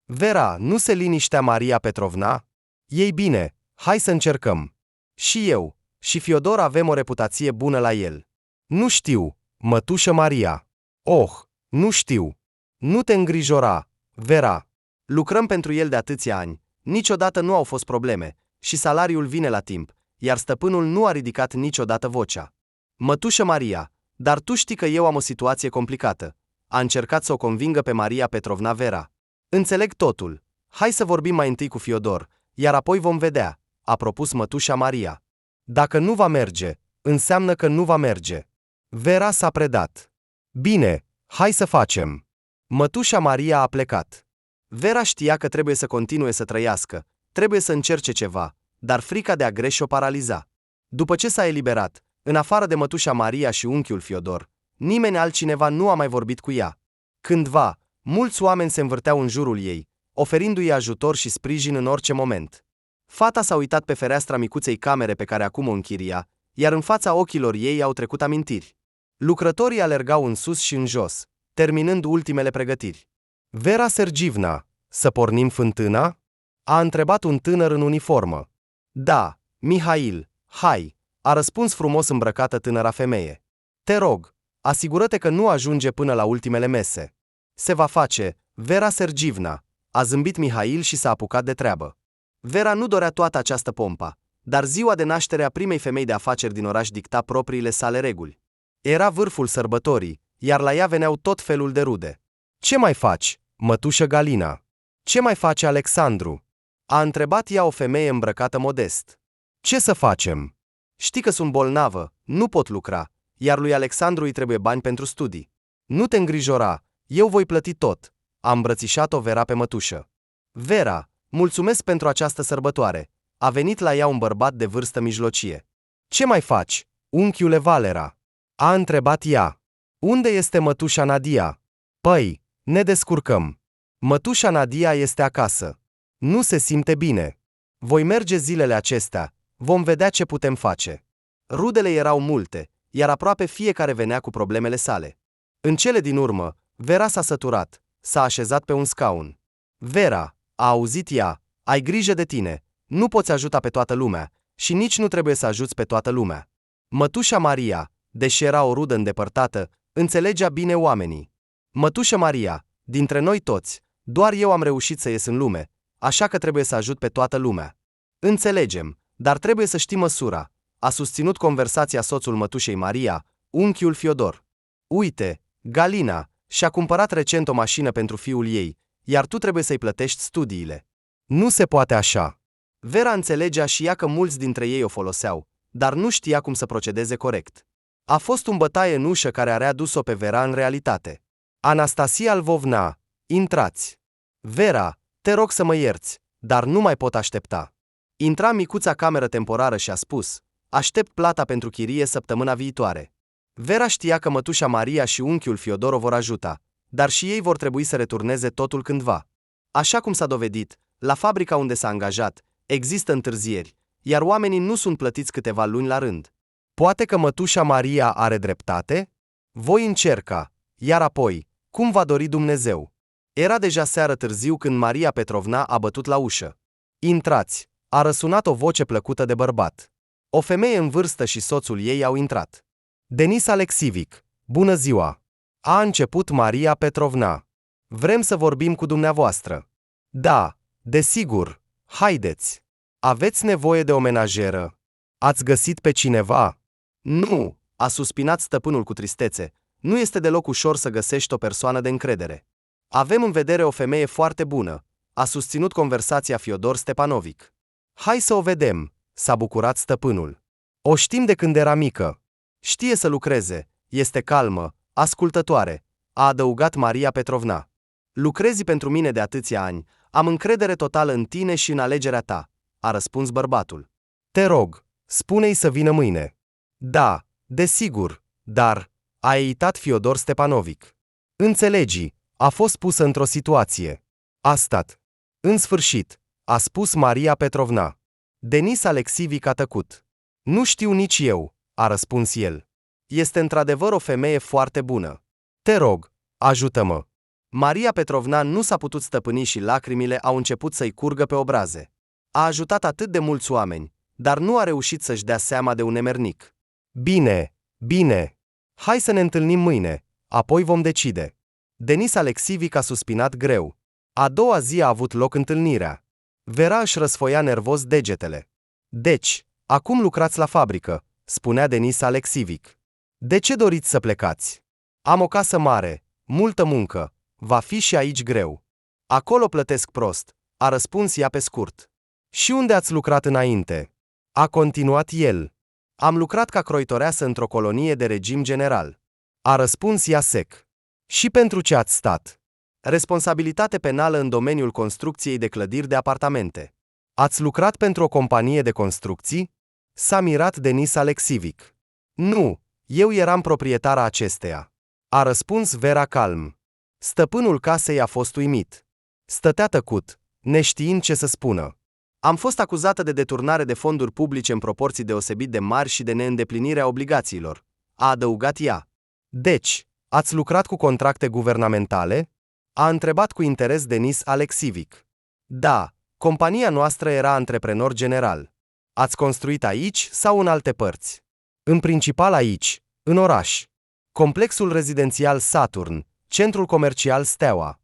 Vera, nu se liniștea Maria Petrovna? Ei bine, hai să încercăm. Și eu, și Fiodor avem o reputație bună la el. Nu știu, mătușă Maria. Oh, nu știu. Nu te îngrijora, Vera. Lucrăm pentru el de atâția ani, niciodată nu au fost probleme, și salariul vine la timp, iar stăpânul nu a ridicat niciodată vocea. Mătușă Maria, dar tu știi că eu am o situație complicată. A încercat să o convingă pe Maria Petrovna Vera. Înțeleg totul. Hai să vorbim mai întâi cu Fiodor, iar apoi vom vedea, a propus mătușa Maria. Dacă nu va merge, înseamnă că nu va merge. Vera s-a predat. Bine, hai să facem. Mătușa Maria a plecat. Vera știa că trebuie să continue să trăiască, trebuie să încerce ceva, dar frica de a greși o paraliza. După ce s-a eliberat, în afară de mătușa Maria și unchiul Fiodor, nimeni altcineva nu a mai vorbit cu ea. Cândva, mulți oameni se învârteau în jurul ei, oferindu-i ajutor și sprijin în orice moment. Fata s-a uitat pe fereastra micuței camere pe care acum o închiria, iar în fața ochilor ei au trecut amintiri. Lucrătorii alergau în sus și în jos, terminând ultimele pregătiri. Vera Sergivna, să pornim fântâna? A întrebat un tânăr în uniformă. Da, Mihail, hai, a răspuns frumos îmbrăcată tânăra femeie. Te rog, asigură-te că nu ajunge până la ultimele mese. Se va face, Vera Sergivna, a zâmbit Mihail și s-a apucat de treabă. Vera nu dorea toată această pompa, dar ziua de naștere a primei femei de afaceri din oraș dicta propriile sale reguli. Era vârful sărbătorii, iar la ea veneau tot felul de rude. Ce mai faci, mătușă Galina? Ce mai face Alexandru? A întrebat ea o femeie îmbrăcată modest. Ce să facem? Știi că sunt bolnavă, nu pot lucra, iar lui Alexandru îi trebuie bani pentru studii. Nu te îngrijora, eu voi plăti tot. A îmbrățișat-o Vera pe mătușă. Vera, mulțumesc pentru această sărbătoare. A venit la ea un bărbat de vârstă mijlocie. Ce mai faci, unchiule Valera? A întrebat ea. Unde este mătușa Nadia? Păi, ne descurcăm. Mătușa Nadia este acasă. Nu se simte bine. Voi merge zilele acestea, vom vedea ce putem face. Rudele erau multe, iar aproape fiecare venea cu problemele sale. În cele din urmă, Vera s-a săturat, s-a așezat pe un scaun. Vera, a auzit ea, ai grijă de tine, nu poți ajuta pe toată lumea și nici nu trebuie să ajuți pe toată lumea. Mătușa Maria, deși era o rudă îndepărtată, înțelegea bine oamenii. Mătușă Maria, dintre noi toți, doar eu am reușit să ies în lume, așa că trebuie să ajut pe toată lumea. Înțelegem, dar trebuie să știi măsura, a susținut conversația soțul mătușei Maria, unchiul Fiodor. Uite, Galina și-a cumpărat recent o mașină pentru fiul ei, iar tu trebuie să-i plătești studiile. Nu se poate așa. Vera înțelegea și ea că mulți dintre ei o foloseau, dar nu știa cum să procedeze corect. A fost un bătaie în ușă care a readus-o pe Vera în realitate. Anastasia Lvovna, intrați. Vera, te rog să mă ierți, dar nu mai pot aștepta. Intra în micuța cameră temporară și a spus, aștept plata pentru chirie săptămâna viitoare. Vera știa că mătușa Maria și unchiul Fiodor o vor ajuta, dar și ei vor trebui să returneze totul cândva. Așa cum s-a dovedit, la fabrica unde s-a angajat, există întârzieri, iar oamenii nu sunt plătiți câteva luni la rând. Poate că mătușa Maria are dreptate? Voi încerca, iar apoi, cum va dori Dumnezeu. Era deja seară târziu când Maria Petrovna a bătut la ușă. Intrați, a răsunat o voce plăcută de bărbat. O femeie în vârstă și soțul ei au intrat. Denis Alexivic, bună ziua! A început Maria Petrovna. Vrem să vorbim cu dumneavoastră. Da, desigur, haideți. Aveți nevoie de o menajeră? Ați găsit pe cineva? Nu, a suspinat stăpânul cu tristețe. Nu este deloc ușor să găsești o persoană de încredere. Avem în vedere o femeie foarte bună, a susținut conversația Fiodor Stepanovic. Hai să o vedem, s-a bucurat stăpânul. O știm de când era mică. Știe să lucreze, este calmă, ascultătoare, a adăugat Maria Petrovna. Lucrezi pentru mine de atâția ani, am încredere totală în tine și în alegerea ta, a răspuns bărbatul. Te rog, spune-i să vină mâine. Da, desigur, dar, a eitat Fiodor Stepanovic. Înțelegi, a fost pusă într-o situație. A stat. În sfârșit, a spus Maria Petrovna. Denis Alexivic a tăcut. Nu știu nici eu, a răspuns el. Este într-adevăr o femeie foarte bună. Te rog, ajută-mă. Maria Petrovna nu s-a putut stăpâni și lacrimile au început să-i curgă pe obraze. A ajutat atât de mulți oameni, dar nu a reușit să-și dea seama de un nemernic. Bine, bine. Hai să ne întâlnim mâine, apoi vom decide. Denis Alexivic a suspinat greu. A doua zi a avut loc întâlnirea. Vera își răsfoia nervos degetele. Deci, acum lucrați la fabrică, spunea Denis Alexivic. De ce doriți să plecați? Am o casă mare, multă muncă, va fi și aici greu. Acolo plătesc prost, a răspuns ea pe scurt. Și unde ați lucrat înainte? A continuat el. Am lucrat ca croitoreasă într-o colonie de regim general. A răspuns ea sec. Și pentru ce ați stat? Responsabilitate penală în domeniul construcției de clădiri de apartamente. Ați lucrat pentru o companie de construcții? S-a mirat Denis Alexivic. Nu, eu eram proprietara acesteia. A răspuns Vera calm. Stăpânul casei a fost uimit. Stătea tăcut, neștiind ce să spună. Am fost acuzată de deturnare de fonduri publice în proporții deosebit de mari și de neîndeplinirea obligațiilor, a adăugat ea. Deci, ați lucrat cu contracte guvernamentale? A întrebat cu interes Denis Alexivic. Da, compania noastră era antreprenor general. Ați construit aici sau în alte părți? În principal aici, în oraș. Complexul rezidențial Saturn, centrul comercial Steaua.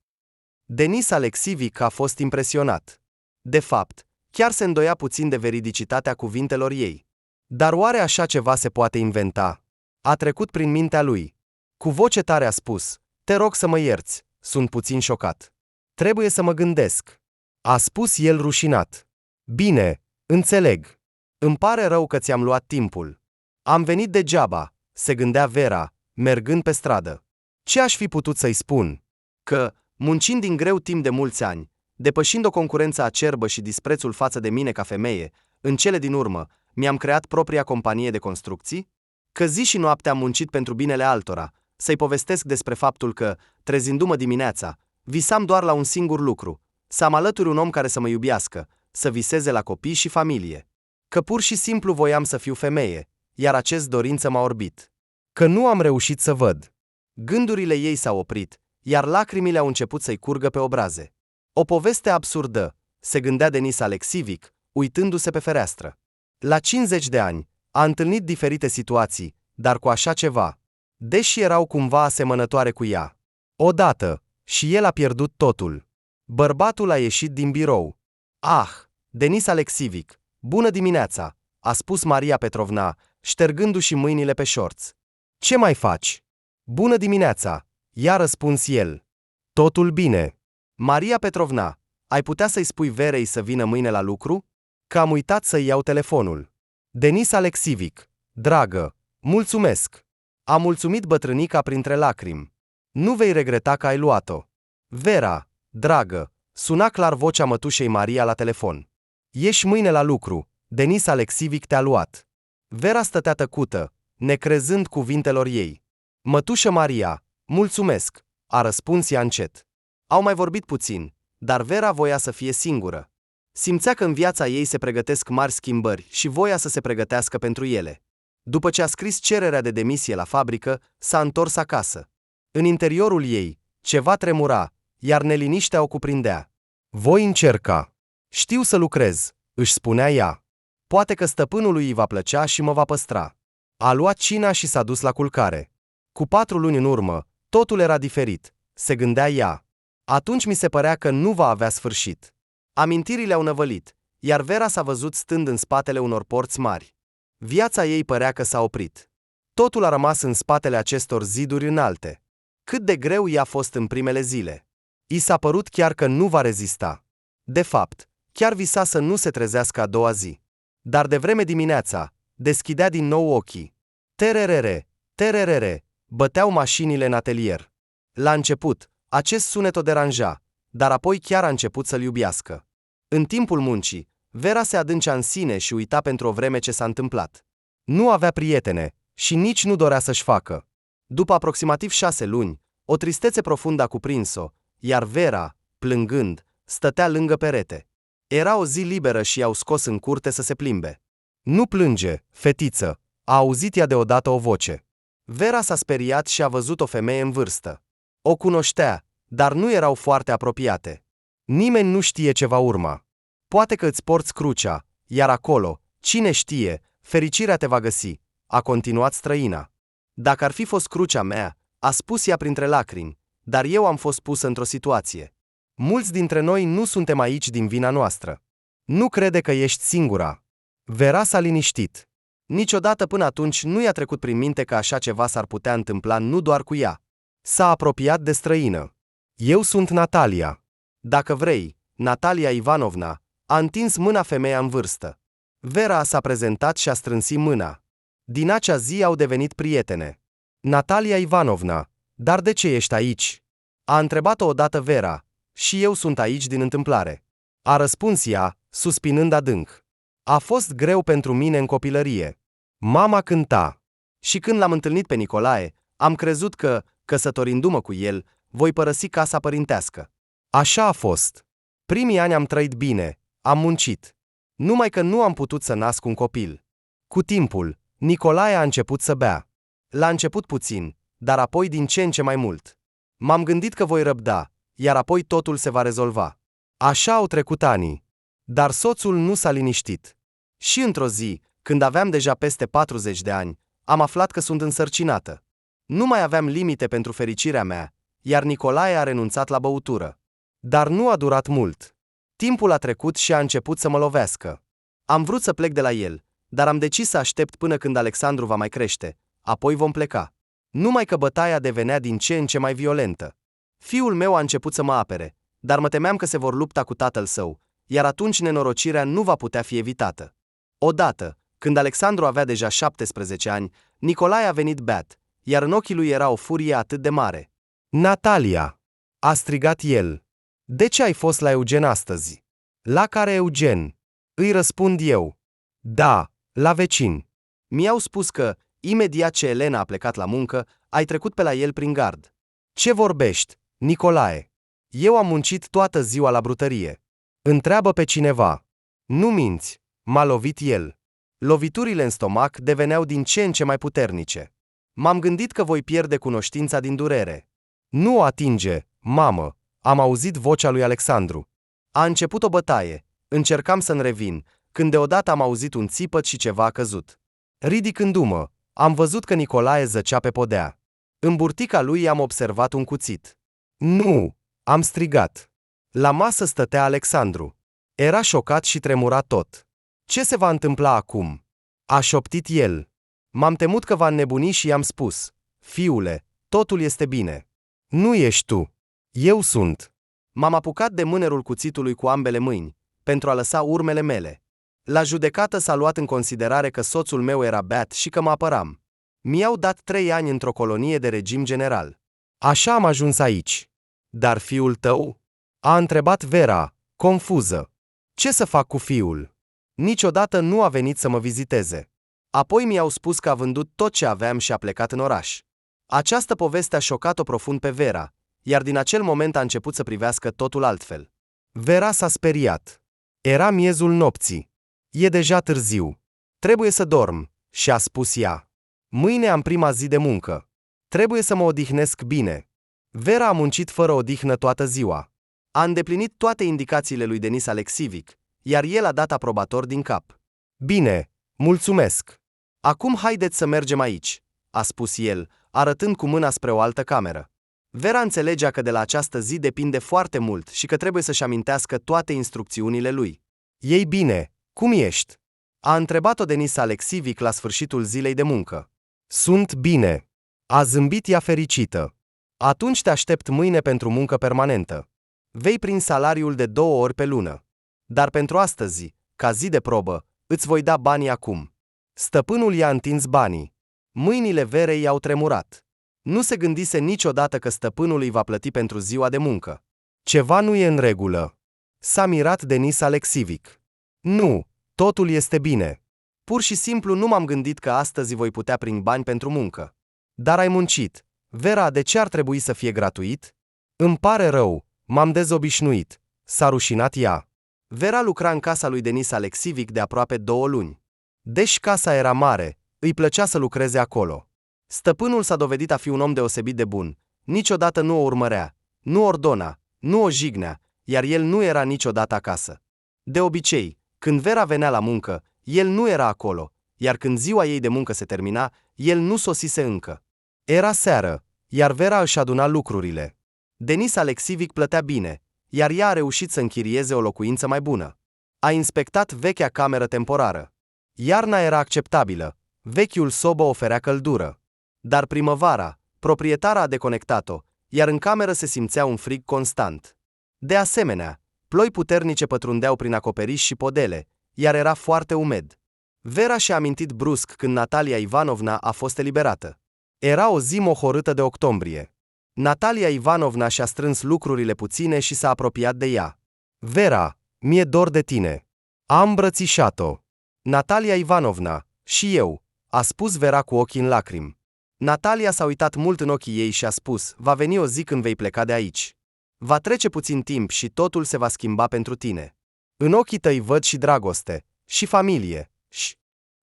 Denis Alexivic a fost impresionat. De fapt, chiar se îndoia puțin de veridicitatea cuvintelor ei. Dar oare așa ceva se poate inventa? A trecut prin mintea lui. Cu voce tare a spus, te rog să mă ierți, sunt puțin șocat. Trebuie să mă gândesc. A spus el rușinat. Bine, înțeleg. Îmi pare rău că ți-am luat timpul. Am venit degeaba, se gândea Vera, mergând pe stradă. Ce aș fi putut să-i spun? Că, muncind din greu timp de mulți ani, depășind o concurență acerbă și disprețul față de mine ca femeie, în cele din urmă, mi-am creat propria companie de construcții? Că zi și noapte am muncit pentru binele altora, să-i povestesc despre faptul că, trezindu-mă dimineața, visam doar la un singur lucru, să am alături un om care să mă iubească, să viseze la copii și familie. Că pur și simplu voiam să fiu femeie, iar acest dorință m-a orbit. Că nu am reușit să văd. Gândurile ei s-au oprit, iar lacrimile au început să-i curgă pe obraze. O poveste absurdă, se gândea Denis Alexivic, uitându-se pe fereastră. La 50 de ani, a întâlnit diferite situații, dar cu așa ceva, deși erau cumva asemănătoare cu ea. Odată, și el a pierdut totul. Bărbatul a ieșit din birou. Ah, Denis Alexivic, bună dimineața, a spus Maria Petrovna, ștergându-și mâinile pe șorț. Ce mai faci? Bună dimineața, i-a răspuns el. Totul bine. Maria Petrovna, ai putea să-i spui Verei să vină mâine la lucru? Că am uitat să-i iau telefonul. Denis Alexivic, dragă, mulțumesc. A mulțumit bătrânica printre lacrimi. Nu vei regreta că ai luat-o. Vera, dragă, suna clar vocea mătușei Maria la telefon. Ieși mâine la lucru, Denis Alexivic te-a luat. Vera stătea tăcută, necrezând cuvintelor ei. Mătușă Maria, mulțumesc, a răspuns ea încet. Au mai vorbit puțin, dar Vera voia să fie singură. Simțea că în viața ei se pregătesc mari schimbări și voia să se pregătească pentru ele. După ce a scris cererea de demisie la fabrică, s-a întors acasă. În interiorul ei, ceva tremura, iar neliniștea o cuprindea. Voi încerca. Știu să lucrez, își spunea ea. Poate că stăpânului îi va plăcea și mă va păstra. A luat cina și s-a dus la culcare. Cu 4 luni în urmă, totul era diferit, se gândea ea. Atunci mi se părea că nu va avea sfârșit. Amintirile au năvălit, iar Vera s-a văzut stând în spatele unor porți mari. Viața ei părea că s-a oprit. Totul a rămas în spatele acestor ziduri înalte. Cât de greu i-a fost în primele zile. I s-a părut chiar că nu va rezista. De fapt, chiar visa să nu se trezească a doua zi. Dar de vreme dimineața, deschidea din nou ochii. Tererere, tererere, băteau mașinile în atelier. La început, acest sunet o deranja, dar apoi chiar a început să-l iubească. În timpul muncii, Vera se adâncea în sine și uita pentru o vreme ce s-a întâmplat. Nu avea prietene și nici nu dorea să-și facă. După aproximativ 6 luni, o tristețe profundă a cuprins-o, iar Vera, plângând, stătea lângă perete. Era o zi liberă și i-au scos în curte să se plimbe. Nu plânge, fetiță, a auzit ea deodată o voce. Vera s-a speriat și a văzut o femeie în vârstă. O cunoștea, dar nu erau foarte apropiate. Nimeni nu știe ce va urma. Poate că îți porți crucea, iar acolo, cine știe, fericirea te va găsi, a continuat străina. Dacă ar fi fost crucea mea, a spus ea printre lacrimi, dar eu am fost pusă într-o situație. Mulți dintre noi nu suntem aici din vina noastră. Nu crede că ești singura. Vera s-a liniștit. Niciodată până atunci nu i-a trecut prin minte că așa ceva s-ar putea întâmpla nu doar cu ea. S-a apropiat de străină. Eu sunt Natalia. Dacă vrei, Natalia Ivanovna, a întins mâna femeia în vârstă. Vera s-a prezentat și a strânsit mâna. Din acea zi au devenit prietene. Natalia Ivanovna, dar de ce ești aici? A întrebat-o odată Vera. Și eu sunt aici din întâmplare. A răspuns ea, suspinând adânc. A fost greu pentru mine în copilărie. Mama cânta. Și când l-am întâlnit pe Nicolae, am crezut că, căsătorindu-mă cu el, voi părăsi casa părintească. Așa a fost. Primii ani am trăit bine, am muncit. Numai că nu am putut să nasc un copil. Cu timpul, Nicolae a început să bea. La început puțin, dar apoi din ce în ce mai mult. M-am gândit că voi răbda, iar apoi totul se va rezolva. Așa au trecut anii. Dar soțul nu s-a liniștit. Și într-o zi, când aveam deja peste 40 de ani, am aflat că sunt însărcinată. Nu mai aveam limite pentru fericirea mea, iar Nicolae a renunțat la băutură. Dar nu a durat mult. Timpul a trecut și a început să mă lovească. Am vrut să plec de la el, dar am decis să aștept până când Alexandru va mai crește, apoi vom pleca. Numai că bătaia devenea din ce în ce mai violentă. Fiul meu a început să mă apere, dar mă temeam că se vor lupta cu tatăl său, iar atunci nenorocirea nu va putea fi evitată. Odată, când Alexandru avea deja 17 ani, Nicolae a venit beat, iar în ochii lui era o furie atât de mare. Natalia! A strigat el. De ce ai fost la Eugen astăzi? La care Eugen? Îi răspund eu. Da, la vecin. Mi-au spus că, imediat ce Elena a plecat la muncă, ai trecut pe la el prin gard. Ce vorbești, Nicolae? Eu am muncit toată ziua la brutărie. Întreabă pe cineva. Nu minți, m-a lovit el. Loviturile în stomac deveneau din ce în ce mai puternice. M-am gândit că voi pierde cunoștința din durere. Nu o atinge, mamă, am auzit vocea lui Alexandru. A început o bătaie, încercam să-mi revin, când deodată am auzit un țipăt și ceva a căzut. Ridicându-mă, am văzut că Nicolae zăcea pe podea. În burtica lui am observat un cuțit. Nu! Am strigat. La masă stătea Alexandru. Era șocat și tremura tot. Ce se va întâmpla acum? A șoptit el. M-am temut că va înnebuni și i-am spus. Fiule, totul este bine. Nu ești tu. Eu sunt. M-am apucat de mânerul cuțitului cu ambele mâini, pentru a lăsa urmele mele. La judecată s-a luat în considerare că soțul meu era beat și că mă apăram. Mi-au dat 3 ani într-o colonie de regim general. Așa am ajuns aici. Dar fiul tău? A întrebat Vera, confuză. Ce să fac cu fiul? Niciodată nu a venit să mă viziteze. Apoi mi-au spus că a vândut tot ce aveam și a plecat în oraș. Această poveste a șocat-o profund pe Vera, iar din acel moment a început să privească totul altfel. Vera s-a speriat. Era miezul nopții. E deja târziu. Trebuie să dorm, și-a spus ea. Mâine am prima zi de muncă. Trebuie să mă odihnesc bine. Vera a muncit fără odihnă toată ziua. A îndeplinit toate indicațiile lui Denis Alexivic, iar el a dat aprobator din cap. Bine, mulțumesc. Acum haideți să mergem aici, a spus el, arătând cu mâna spre o altă cameră. Vera înțelegea că de la această zi depinde foarte mult și că trebuie să-și amintească toate instrucțiunile lui. Ei bine, cum ești? A întrebat-o Denis Alexivic la sfârșitul zilei de muncă. Sunt bine. A zâmbit ea fericită. Atunci te aștept mâine pentru muncă permanentă. Vei primi salariul de 2 ori pe lună. Dar pentru astăzi, ca zi de probă, îți voi da banii acum. Stăpânul i-a întins banii. Mâinile Verei i-au tremurat. Nu se gândise niciodată că stăpânul îi va plăti pentru ziua de muncă. Ceva nu e în regulă. S-a mirat Denis Alexivic. Nu, totul este bine. Pur și simplu nu m-am gândit că astăzi voi putea primi bani pentru muncă. Dar ai muncit. Vera, de ce ar trebui să fie gratuit? Îmi pare rău, m-am dezobișnuit. S-a rușinat ea. Vera lucra în casa lui Denis Alexivic de aproape 2 luni. Deși casa era mare, îi plăcea să lucreze acolo. Stăpânul s-a dovedit a fi un om deosebit de bun. Niciodată nu o urmărea, nu ordona, nu o jignea, iar el nu era niciodată acasă. De obicei, când Vera venea la muncă, el nu era acolo, iar când ziua ei de muncă se termina, el nu sosise încă. Era seară, iar Vera își aduna lucrurile. Denis Alexivic plătea bine, iar ea a reușit să închirieze o locuință mai bună. A inspectat vechea cameră temporară. Iarna era acceptabilă, vechiul sobă oferea căldură. Dar primăvara, proprietara a deconectat-o, iar în cameră se simțea un frig constant. De asemenea, ploi puternice pătrundeau prin acoperiș și podele, iar era foarte umed. Vera și-a amintit brusc când Natalia Ivanovna a fost eliberată. Era o zi mohorâtă de octombrie. Natalia Ivanovna și-a strâns lucrurile puține și s-a apropiat de ea. Vera, mi-e dor de tine. A îmbrățișat-o. Natalia Ivanovna, și eu, a spus Vera cu ochii în lacrimi. Natalia s-a uitat mult în ochii ei și a spus, va veni o zi când vei pleca de aici. Va trece puțin timp și totul se va schimba pentru tine. În ochii tăi văd și dragoste, și familie, și...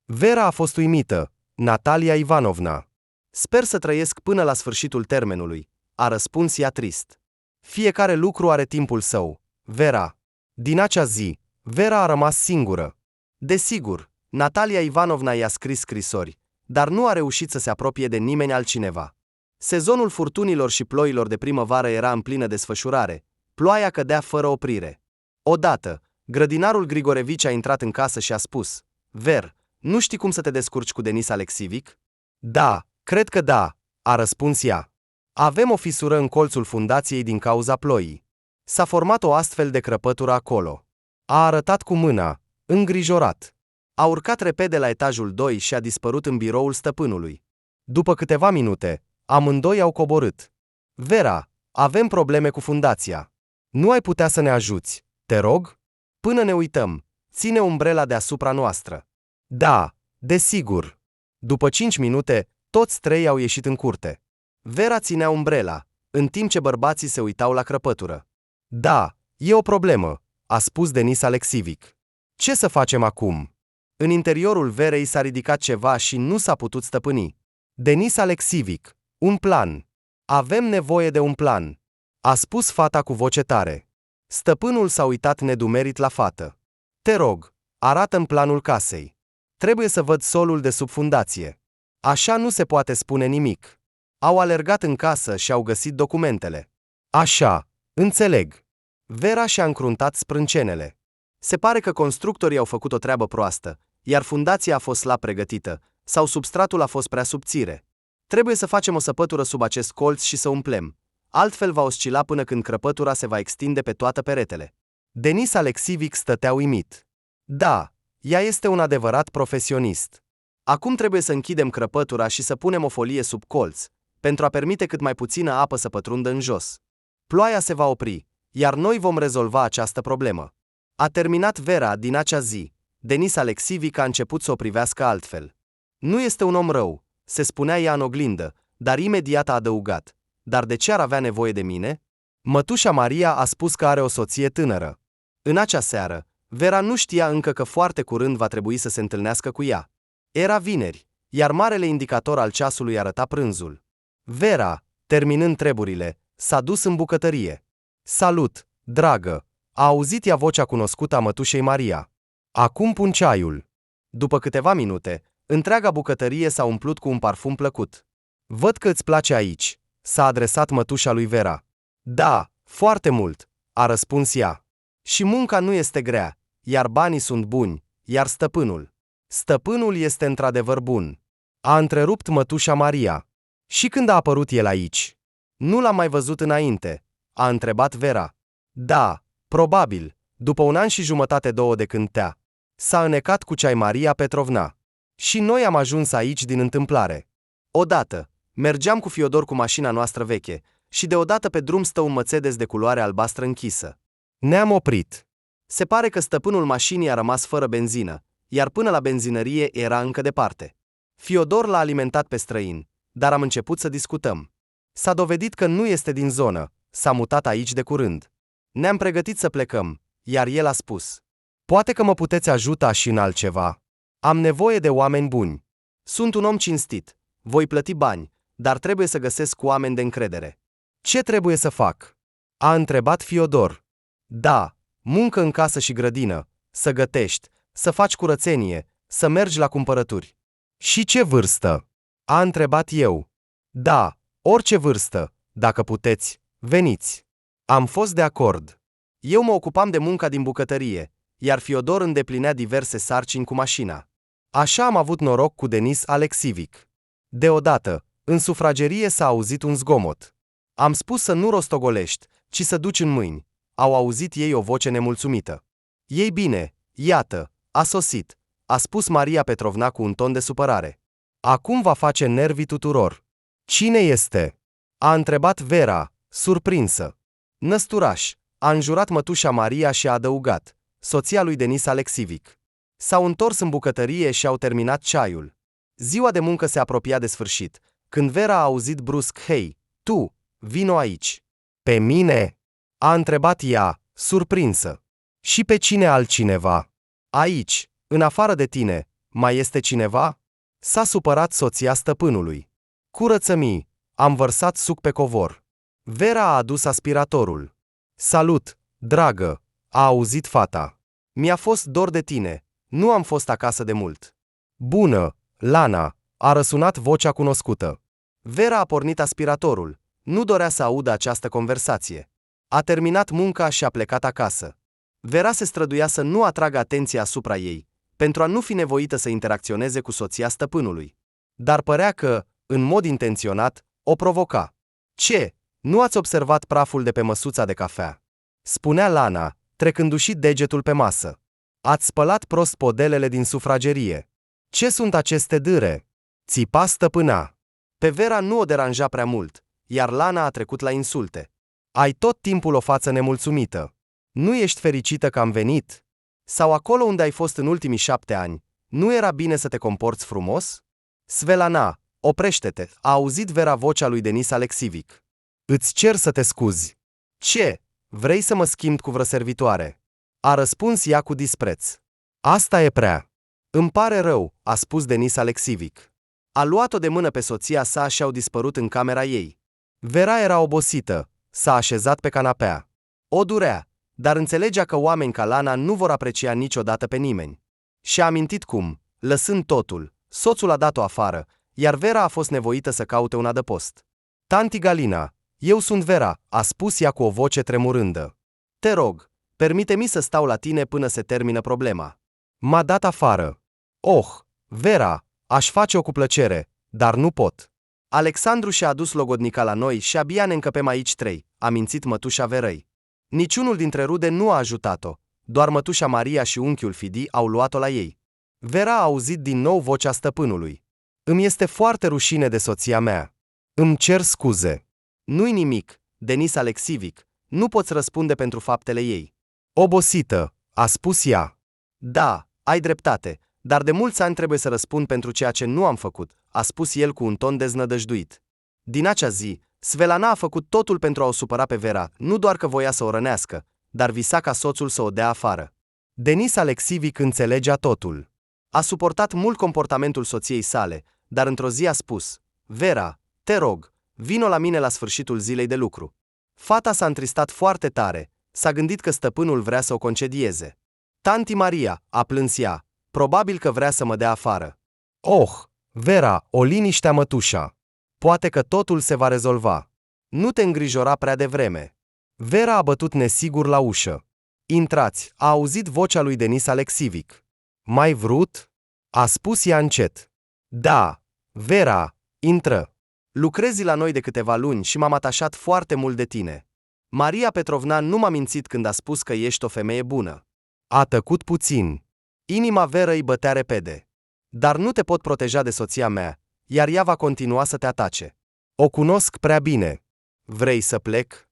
Vera a fost uimită. Natalia Ivanovna. Sper să trăiesc până la sfârșitul termenului, a răspuns ea trist. Fiecare lucru are timpul său, Vera. Din acea zi, Vera a rămas singură. Desigur, Natalia Ivanovna i-a scris scrisori, dar nu a reușit să se apropie de nimeni altcineva. Sezonul furtunilor și ploilor de primăvară era în plină desfășurare, ploaia cădea fără oprire. Odată, grădinarul Grigorevici a intrat în casă și a spus, Ver, nu știi cum să te descurci cu Denis Alexivic? Da, cred că da, a răspuns ea. Avem o fisură în colțul fundației din cauza ploii. S-a format o astfel de crăpătură acolo. A arătat cu mâna, îngrijorat. A urcat repede la etajul 2 și a dispărut în biroul stăpânului. După câteva minute, amândoi au coborât. Vera, avem probleme cu fundația. Nu ai putea să ne ajuți, te rog? Până ne uităm, ține umbrela deasupra noastră. Da, desigur. După 5 minute, toți trei au ieșit în curte. Vera ținea umbrela, în timp ce bărbații se uitau la crăpătură. Da, e o problemă, a spus Denis Alexivic. Ce să facem acum? În interiorul Verei s-a ridicat ceva și nu s-a putut stăpâni. Denis Alexivic, un plan. Avem nevoie de un plan, a spus fata cu voce tare. Stăpânul s-a uitat nedumerit la fată. Te rog, arată-mi planul casei. Trebuie să văd solul de sub fundație. Așa nu se poate spune nimic. Au alergat în casă și au găsit documentele. Așa, înțeleg. Vera și-a încruntat sprâncenele. Se pare că constructorii au făcut o treabă proastă, iar fundația a fost slab pregătită, sau substratul a fost prea subțire. Trebuie să facem o săpătură sub acest colț și să umplem. Altfel va oscila până când crăpătura se va extinde pe toate peretele. Denis Alexivic stătea uimit. Da, ea este un adevărat profesionist. Acum trebuie să închidem crăpătura și să punem o folie sub colț, pentru a permite cât mai puțină apă să pătrundă în jos. Ploaia se va opri, iar noi vom rezolva această problemă. A terminat Vera din acea zi. Denis Alexivic a început să o privească altfel. Nu este un om rău, se spunea ea în oglindă, dar imediat a adăugat. Dar de ce ar avea nevoie de mine? Mătușa Maria a spus că are o soție tânără. În acea seară, Vera nu știa încă că foarte curând va trebui să se întâlnească cu ea. Era vineri, iar marele indicator al ceasului arăta prânzul. Vera, terminând treburile, s-a dus în bucătărie. Salut, dragă, a auzit ea vocea cunoscută a mătușei Maria. Acum pun ceaiul. După câteva minute, întreaga bucătărie s-a umplut cu un parfum plăcut. Văd că îți place aici, s-a adresat mătușa lui Vera. Da, foarte mult, a răspuns ea. Și munca nu este grea, iar banii sunt buni, iar stăpânul. Stăpânul este într-adevăr bun. A întrerupt mătușa Maria. Și când a apărut el aici? Nu l-am mai văzut înainte, a întrebat Vera. Da, probabil, după 1 an și jumătate 2 de când s-a înecat cu ceai Maria Petrovna. Și noi am ajuns aici din întâmplare. Odată, mergeam cu Fiodor cu mașina noastră veche și deodată pe drum stă un Mercedes de culoare albastră închisă. Ne-am oprit. Se pare că stăpânul mașinii a rămas fără benzină, iar până la benzinărie era încă departe. Fiodor l-a alimentat pe străin, dar am început să discutăm. S-a dovedit că nu este din zonă, s-a mutat aici de curând. Ne-am pregătit să plecăm, iar el a spus: poate că mă puteți ajuta și în altceva. Am nevoie de oameni buni. Sunt un om cinstit, voi plăti bani, dar trebuie să găsesc oameni de încredere. Ce trebuie să fac? A întrebat Fiodor. Da, muncă în casă și grădină, să gătești, să faci curățenie, să mergi la cumpărături. Și ce vârstă? A întrebat eu. Da, orice vârstă, dacă puteți, veniți. Am fost de acord. Eu mă ocupam de munca din bucătărie, iar Fiodor îndeplinea diverse sarcini cu mașina. Așa am avut noroc cu Denis Alexivic. Deodată, în sufragerie s-a auzit un zgomot. Am spus să nu rostogolești, ci să duci în mâini. Au auzit ei o voce nemulțumită. Ei bine, iată, a sosit, a spus Maria Petrovna cu un ton de supărare. Acum va face nervii tuturor. Cine este? A întrebat Vera, surprinsă. Năsturaș, a înjurat mătușa Maria și a adăugat, soția lui Denis Alexivic. S-au întors în bucătărie și au terminat ceaiul. Ziua de muncă se apropia de sfârșit, când Vera a auzit brusc, hei, tu, vino aici. Pe mine? A întrebat ea, surprinsă. Și pe cine altcineva? Aici, în afară de tine, mai este cineva? S-a supărat soția stăpânului. Curăță-mi, am vărsat suc pe covor. Vera a adus aspiratorul. Salut, dragă, a auzit fata. Mi-a fost dor de tine, nu am fost acasă de mult. Bună, Lana, a răsunat vocea cunoscută. Vera a pornit aspiratorul, nu dorea să audă această conversație. A terminat munca și a plecat acasă. Vera se străduia să nu atragă atenția asupra ei, pentru a nu fi nevoită să interacționeze cu soția stăpânului. Dar părea că, în mod intenționat, o provoca. Ce? Nu ați observat praful de pe măsuța de cafea? Spunea Lana, trecându-și degetul pe masă. Ați spălat prost podelele din sufragerie. Ce sunt aceste dâre? Țipa stăpâna. Pe Vera nu o deranja prea mult, iar Lana a trecut la insulte. Ai tot timpul o față nemulțumită. Nu ești fericită că am venit? Sau acolo unde ai fost în ultimii 7 ani, nu era bine să te comporți frumos? Svelana, oprește-te, a auzit Vera vocea lui Denis Alexivic. Îți cer să te scuzi. Ce? Vrei să mă schimb cu vreo servitoare? A răspuns ea cu dispreț. Asta e prea. Îmi pare rău, a spus Denis Alexivic. A luat-o de mână pe soția sa și au dispărut în camera ei. Vera era obosită, s-a așezat pe canapea. O durea, dar înțelegea că oameni ca Lana nu vor aprecia niciodată pe nimeni. Și-a amintit cum, lăsând totul, soțul a dat-o afară, iar Vera a fost nevoită să caute un adăpost. Tanti Galina, eu sunt Vera, a spus ea cu o voce tremurândă. Te rog, permite-mi să stau la tine până se termină problema. M-a dat afară. Oh, Vera, aș face-o cu plăcere, dar nu pot. Alexandru și-a adus logodnica la noi și abia ne încăpem aici 3, a mințit mătușa Verăi. Niciunul dintre rude nu a ajutat-o, doar mătușa Maria și unchiul Fidi au luat-o la ei. Vera a auzit din nou vocea stăpânului. Îmi este foarte rușine de soția mea. Îmi cer scuze. Nu-i nimic, Denis Alexivic, nu poți răspunde pentru faptele ei. Obosită, a spus ea. Da, ai dreptate, dar de mulți ani trebuie să răspund pentru ceea ce nu am făcut, a spus el cu un ton deznădăjduit. Din acea zi, Svelana a făcut totul pentru a o supăra pe Vera, nu doar că voia să o rănească, dar visa ca soțul să o dea afară. Denis Alexivic înțelegea totul. A suportat mult comportamentul soției sale, dar într-o zi a spus, Vera, te rog, vino la mine la sfârșitul zilei de lucru. Fata s-a întristat foarte tare, s-a gândit că stăpânul vrea să o concedieze. Tanti Maria, a plâns ea, probabil că vrea să mă dea afară. Oh, Vera, o liniștea mătușa. Poate că totul se va rezolva. Nu te îngrijora prea devreme. Vera a bătut nesigur la ușă. Intrați, a auzit vocea lui Denis Alexivic. Mai vrut? A spus ea încet. Da, Vera, intră. Lucrezi la noi de câteva luni și m-am atașat foarte mult de tine. Maria Petrovna nu m-a mințit când a spus că ești o femeie bună. A tăcut puțin. Inima Verăi bătea repede. Dar nu te pot proteja de soția mea, iar ea va continua să te atace. O cunosc prea bine. Vrei să plec?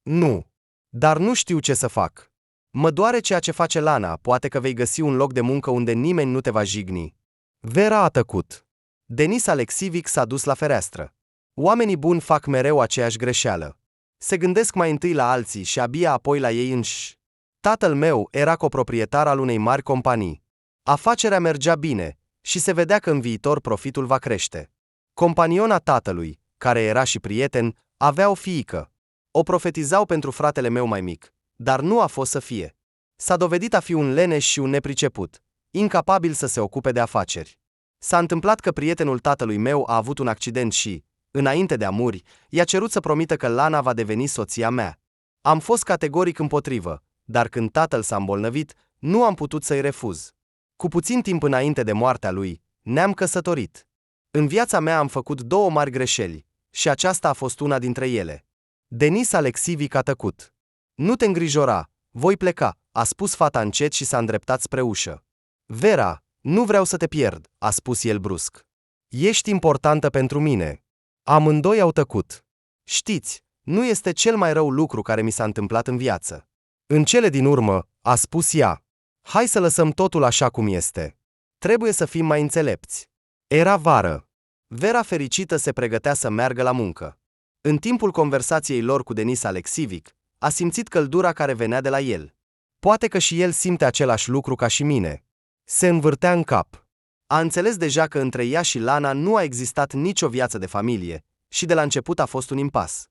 Nu. Dar nu știu ce să fac. Mă doare ceea ce face Lana, poate că vei găsi un loc de muncă unde nimeni nu te va jigni. Vera a tăcut. Denis Alexivic s-a dus la fereastră. Oamenii buni fac mereu aceeași greșeală. Se gândesc mai întâi la alții și abia apoi la ei înșiși. Tatăl meu era coproprietar al unei mari companii. Afacerea mergea bine și se vedea că în viitor profitul va crește. Companiona tatălui, care era și prieten, avea o fiică. O profetizau pentru fratele meu mai mic, dar nu a fost să fie. S-a dovedit a fi un leneș și un nepriceput, incapabil să se ocupe de afaceri. S-a întâmplat că prietenul tatălui meu a avut un accident și, înainte de a muri, i-a cerut să promită că Lana va deveni soția mea. Am fost categoric împotrivă, dar când tatăl s-a îmbolnăvit, nu am putut să-i refuz. Cu puțin timp înainte de moartea lui, ne-am căsătorit. În viața mea am făcut 2 mari greșeli, și aceasta a fost una dintre ele. Denis Alexivic a tăcut. Nu te îngrijora, voi pleca, a spus fata încet și s-a îndreptat spre ușă. Vera, nu vreau să te pierd, a spus el brusc. Ești importantă pentru mine. Amândoi au tăcut. Știți, nu este cel mai rău lucru care mi s-a întâmplat în viață. În cele din urmă, a spus ea, hai să lăsăm totul așa cum este. Trebuie să fim mai înțelepți. Era vară. Vera fericită se pregătea să meargă la muncă. În timpul conversației lor cu Denis Alexivic, a simțit căldura care venea de la el. Poate că și el simte același lucru ca și mine. Se învârtea în cap. A înțeles deja că între ea și Lana nu a existat nicio viață de familie și de la început a fost un impas.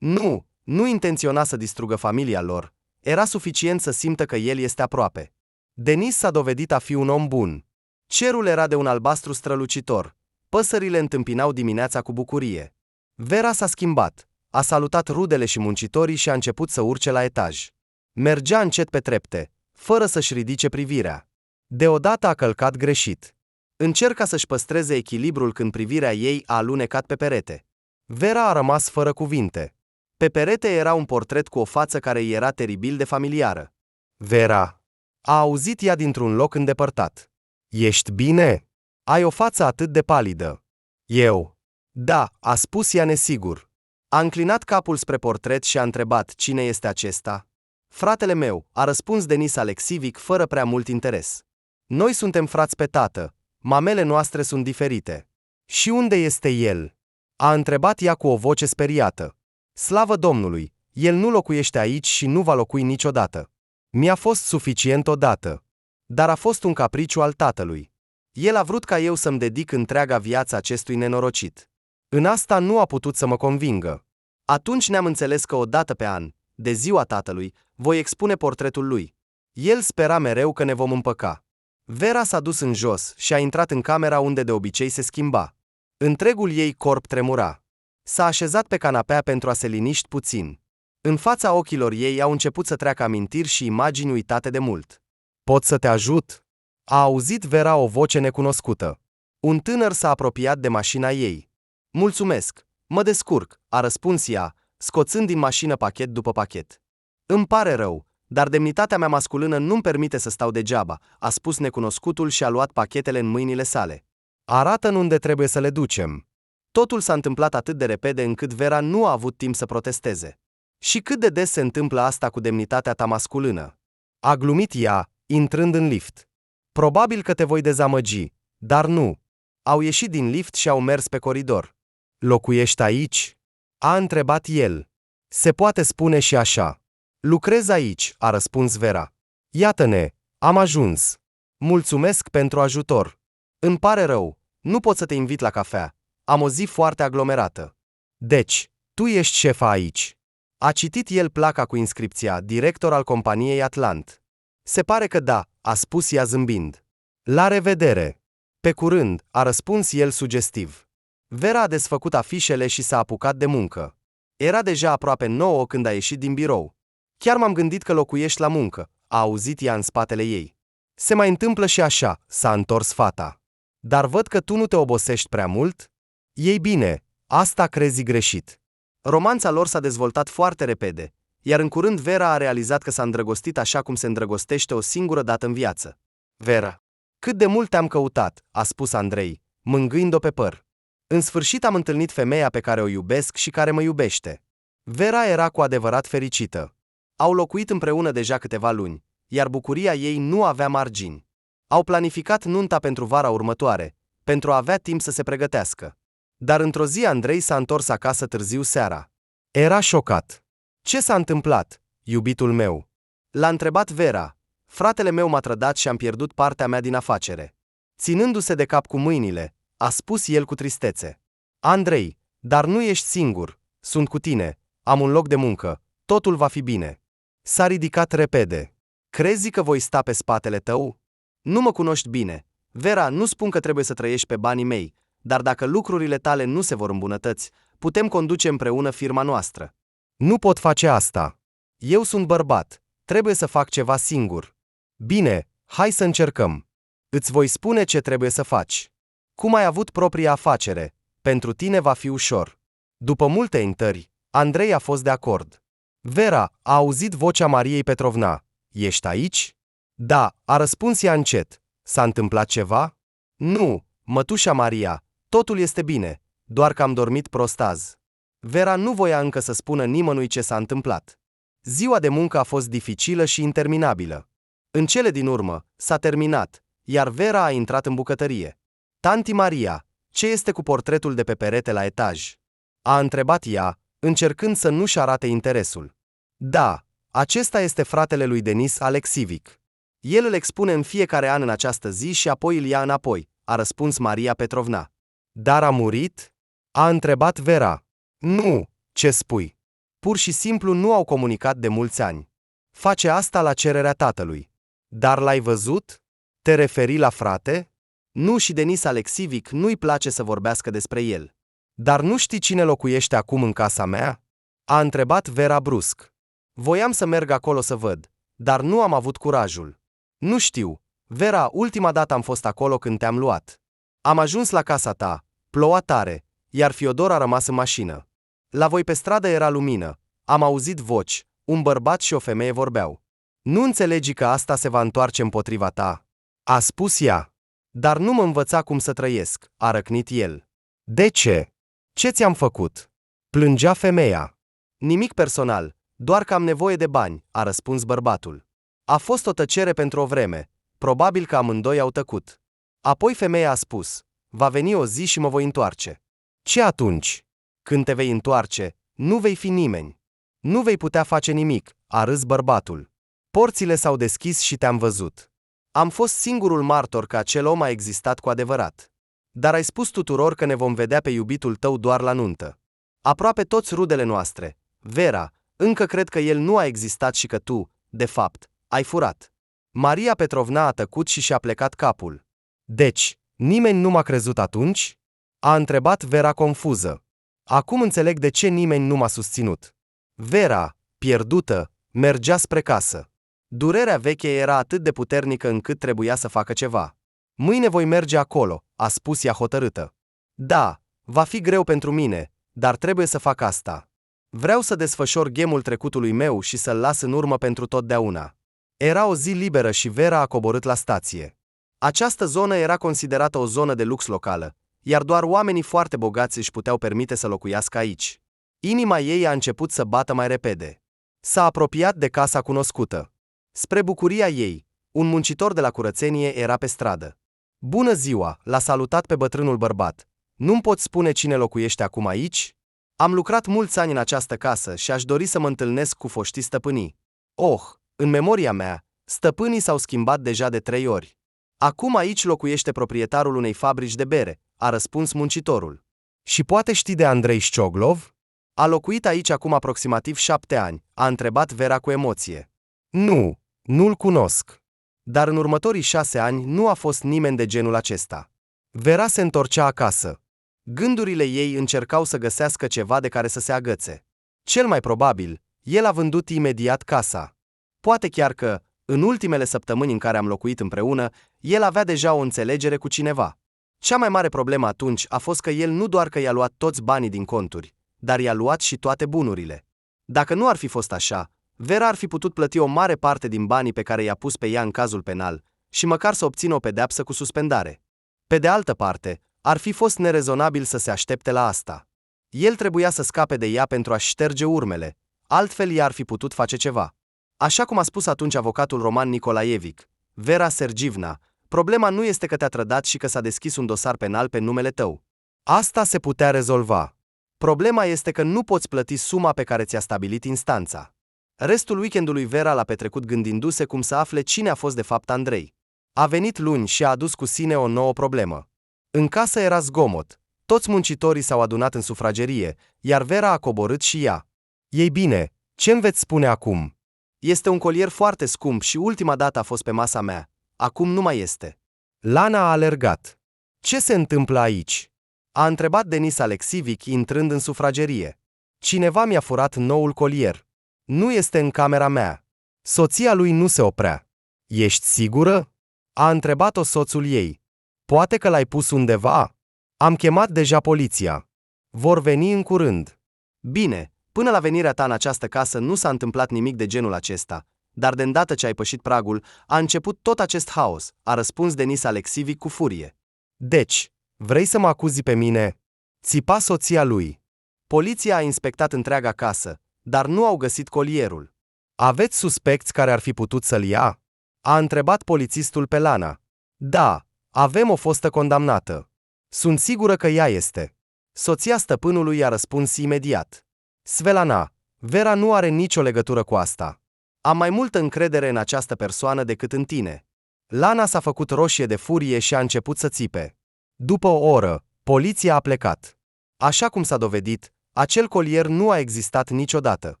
Nu intenționa să distrugă familia lor, era suficient să simtă că el este aproape. Denis s-a dovedit a fi un om bun. Cerul era de un albastru strălucitor, păsările întâmpinau dimineața cu bucurie. Vera s-a schimbat, a salutat rudele și muncitorii și a început să urce la etaj. Mergea încet pe trepte, fără să-și ridice privirea. Deodată a călcat greșit. Încerca să-și păstreze echilibrul când privirea ei a alunecat pe perete. Vera a rămas fără cuvinte. Pe perete era un portret cu o față care îi era teribil de familiară. Vera, a auzit ea dintr-un loc îndepărtat. Ești bine? Ai o față atât de palidă. Eu. Da, a spus ea nesigur. A înclinat capul spre portret și a întrebat cine este acesta. Fratele meu, a răspuns Denis Alexivic fără prea mult interes. Noi suntem frați pe tată, mamele noastre sunt diferite. Și unde este el? A întrebat ea cu o voce speriată. Slavă Domnului, el nu locuiește aici și nu va locui niciodată. Mi-a fost suficient odată. Dar a fost un capriciu al tatălui. El a vrut ca eu să-mi dedic întreaga viață acestui nenorocit. În asta nu a putut să mă convingă. Atunci ne-am înțeles că o dată pe an, de ziua tatălui, voi expune portretul lui. El spera mereu că ne vom împăca. Vera s-a dus în jos și a intrat în camera unde de obicei se schimba. Întregul ei corp tremura. S-a așezat pe canapea pentru a se liniști puțin. În fața ochilor ei au început să treacă amintiri și imagini uitate de mult. Pot să te ajut? A auzit Vera o voce necunoscută. Un tânăr s-a apropiat de mașina ei. Mulțumesc, mă descurc, a răspuns ea, scoțând din mașină pachet după pachet. Îmi pare rău, dar demnitatea mea masculină nu-mi permite să stau degeaba, a spus necunoscutul și a luat pachetele în mâinile sale. Arată-mi unde trebuie să le ducem. Totul s-a întâmplat atât de repede încât Vera nu a avut timp să protesteze. Și cât de des se întâmplă asta cu demnitatea ta masculină? A glumit ea, intrând în lift. Probabil că te voi dezamăgi, dar nu. Au ieșit din lift și au mers pe coridor. Locuiești aici? A întrebat el. Se poate spune și așa. Lucrez aici, a răspuns Vera. Iată-ne, am ajuns. Mulțumesc pentru ajutor. Îmi pare rău, nu pot să te invit la cafea. Am o zi foarte aglomerată. Deci, tu ești șefa aici. A citit el placa cu inscripția director al companiei Atlant. Se pare că da, a spus ea zâmbind. La revedere. Pe curând, a răspuns el sugestiv. Vera a desfăcut afișele și s-a apucat de muncă. Era deja aproape 9 când a ieșit din birou. Chiar m-am gândit că locuiești la muncă, a auzit ea în spatele ei. Se mai întâmplă și așa, s-a întors fata. Dar văd că tu nu te obosești prea mult? Ei bine, asta crezi greșit. Romanța lor s-a dezvoltat foarte repede, iar în curând Vera a realizat că s-a îndrăgostit așa cum se îndrăgostește o singură dată în viață. Vera. Cât de mult te-am căutat, a spus Andrei, mângâind-o pe păr. În sfârșit am întâlnit femeia pe care o iubesc și care mă iubește. Vera era cu adevărat fericită. Au locuit împreună deja câteva luni, iar bucuria ei nu avea margini. Au planificat nunta pentru vara următoare, pentru a avea timp să se pregătească. Dar într-o zi Andrei s-a întors acasă târziu seara. Era șocat. Ce s-a întâmplat, iubitul meu? L-a întrebat Vera. Fratele meu m-a trădat și am pierdut partea mea din afacere. Ținându-se de cap cu mâinile, a spus el cu tristețe. Andrei, dar nu ești singur, sunt cu tine, am un loc de muncă, totul va fi bine. S-a ridicat repede. Crezi că voi sta pe spatele tău? Nu mă cunoști bine. Vera, nu spun că trebuie să trăiești pe banii mei, dar dacă lucrurile tale nu se vor îmbunătăți, putem conduce împreună firma noastră. Nu pot face asta. Eu sunt bărbat, trebuie să fac ceva singur. Bine, hai să încercăm. Îți voi spune ce trebuie să faci. Cum ai avut propria afacere, pentru tine va fi ușor. După multe intări, Andrei a fost de acord. Vera a auzit vocea Mariei Petrovna. Ești aici? Da, a răspuns ea încet. S-a întâmplat ceva? Nu, mătușa Maria, totul este bine, doar că am dormit prost azi. Vera nu voia încă să spună nimănui ce s-a întâmplat. Ziua de muncă a fost dificilă și interminabilă. În cele din urmă, s-a terminat, iar Vera a intrat în bucătărie. Tanti Maria, ce este cu portretul de pe perete la etaj? A întrebat ea, încercând să nu-și arate interesul. Da, acesta este fratele lui Denis Alexivic. El îl expune în fiecare an în această zi și apoi îl ia înapoi, a răspuns Maria Petrovna. Dar a murit? A întrebat Vera. Nu, ce spui? Pur și simplu nu au comunicat de mulți ani. Face asta la cererea tatălui. Dar l-ai văzut? Te referi la frate? Nu, și Denis Alexivic nu-i place să vorbească despre el. Dar nu știi cine locuiește acum în casa mea? A întrebat Vera brusc. Voiam să merg acolo să văd, dar nu am avut curajul. Nu știu, Vera, ultima dată am fost acolo când te-am luat. Am ajuns la casa ta, ploua tare, iar Fiodor a rămas în mașină. La voi pe stradă era lumină, am auzit voci, un bărbat și o femeie vorbeau. Nu înțelegi că asta se va întoarce împotriva ta? A spus ea. Dar nu mă învăța cum să trăiesc, a răcnit el. De ce? Ce ți-am făcut? Plângea femeia. Nimic personal, doar că am nevoie de bani, a răspuns bărbatul. A fost o tăcere pentru o vreme, probabil că amândoi au tăcut. Apoi femeia a spus, va veni o zi și mă voi întoarce. Ce atunci? Când te vei întoarce, nu vei fi nimeni. Nu vei putea face nimic, a râs bărbatul. Porțile s-au deschis și te-am văzut. Am fost singurul martor că acel om a existat cu adevărat. Dar ai spus tuturor că ne vom vedea pe iubitul tău doar la nuntă. Aproape toți rudele noastre, Vera, încă cred că el nu a existat și că tu, de fapt, ai furat. Maria Petrovna a tăcut și și-a plecat capul. Deci, nimeni nu m-a crezut atunci? A întrebat Vera confuză. Acum înțeleg de ce nimeni nu m-a susținut. Vera, pierdută, mergea spre casă. Durerea veche era atât de puternică încât trebuia să facă ceva. Mâine voi merge acolo, a spus ea hotărâtă. Da, va fi greu pentru mine, dar trebuie să fac asta. Vreau să desfășor ghemul trecutului meu și să-l las în urmă pentru totdeauna. Era o zi liberă și Vera a coborât la stație. Această zonă era considerată o zonă de lux locală, iar doar oamenii foarte bogați își puteau permite să locuiască aici. Inima ei a început să bată mai repede. S-a apropiat de casa cunoscută. Spre bucuria ei, un muncitor de la curățenie era pe stradă. Bună ziua, l-a salutat pe bătrânul bărbat. Nu-mi poți spune cine locuiește acum aici? Am lucrat mulți ani în această casă și aș dori să mă întâlnesc cu foștii stăpânii. Oh, în memoria mea, stăpânii s-au schimbat deja de 3 ori. Acum aici locuiește proprietarul unei fabrici de bere, a răspuns muncitorul. Și poate știi de Andrei Șcioglov? A locuit aici acum aproximativ 7 ani, a întrebat Vera cu emoție. Nu, nu-l cunosc. Dar în următorii 6 ani nu a fost nimeni de genul acesta. Vera se întorcea acasă. Gândurile ei încercau să găsească ceva de care să se agățe. Cel mai probabil, el a vândut imediat casa. Poate chiar că, în ultimele săptămâni în care am locuit împreună, el avea deja o înțelegere cu cineva. Cea mai mare problemă atunci a fost că el nu doar că i-a luat toți banii din conturi, dar i-a luat și toate bunurile. Dacă nu ar fi fost așa, Vera ar fi putut plăti o mare parte din banii pe care i-a pus pe ea în cazul penal și măcar să obțină o pedeapsă cu suspendare. Pe de altă parte, ar fi fost nerezonabil să se aștepte la asta. El trebuia să scape de ea pentru a-și șterge urmele, altfel ea ar fi putut face ceva. Așa cum a spus atunci avocatul Roman Nicolaevic, Vera Sergivna, problema nu este că te-a trădat și că s-a deschis un dosar penal pe numele tău. Asta se putea rezolva. Problema este că nu poți plăti suma pe care ți-a stabilit instanța. Restul weekendului Vera l-a petrecut gândindu-se cum să afle cine a fost de fapt Andrei. A venit luni și a adus cu sine o nouă problemă. În casă era zgomot, toți muncitorii s-au adunat în sufragerie, iar Vera a coborât și ea. Ei bine, ce-mi veți spune acum? Este un colier foarte scump și ultima dată a fost pe masa mea. Acum nu mai este. Lana a alergat. Ce se întâmplă aici? A întrebat Denis Alexivic intrând în sufragerie. Cineva mi-a furat noul colier. Nu este în camera mea. Soția lui nu se oprea. Ești sigură? A întrebat-o soțul ei. Poate că l-ai pus undeva? Am chemat deja poliția. Vor veni în curând. Bine, până la venirea ta în această casă nu s-a întâmplat nimic de genul acesta, dar de îndată ce ai pășit pragul, a început tot acest haos, a răspuns Denis Alexivic cu furie. Deci, vrei să mă acuzi pe mine? Țipa soția lui. Poliția a inspectat întreaga casă, dar nu au găsit colierul. Aveți suspecți care ar fi putut să-l ia? A întrebat polițistul pe Lana. Da, avem o fostă condamnată. Sunt sigură că ea este. Soția stăpânului a răspuns imediat. Svetlana, Vera nu are nicio legătură cu asta. Am mai multă încredere în această persoană decât în tine. Lana s-a făcut roșie de furie și a început să țipe. După o oră, poliția a plecat. Așa cum s-a dovedit, acel colier nu a existat niciodată.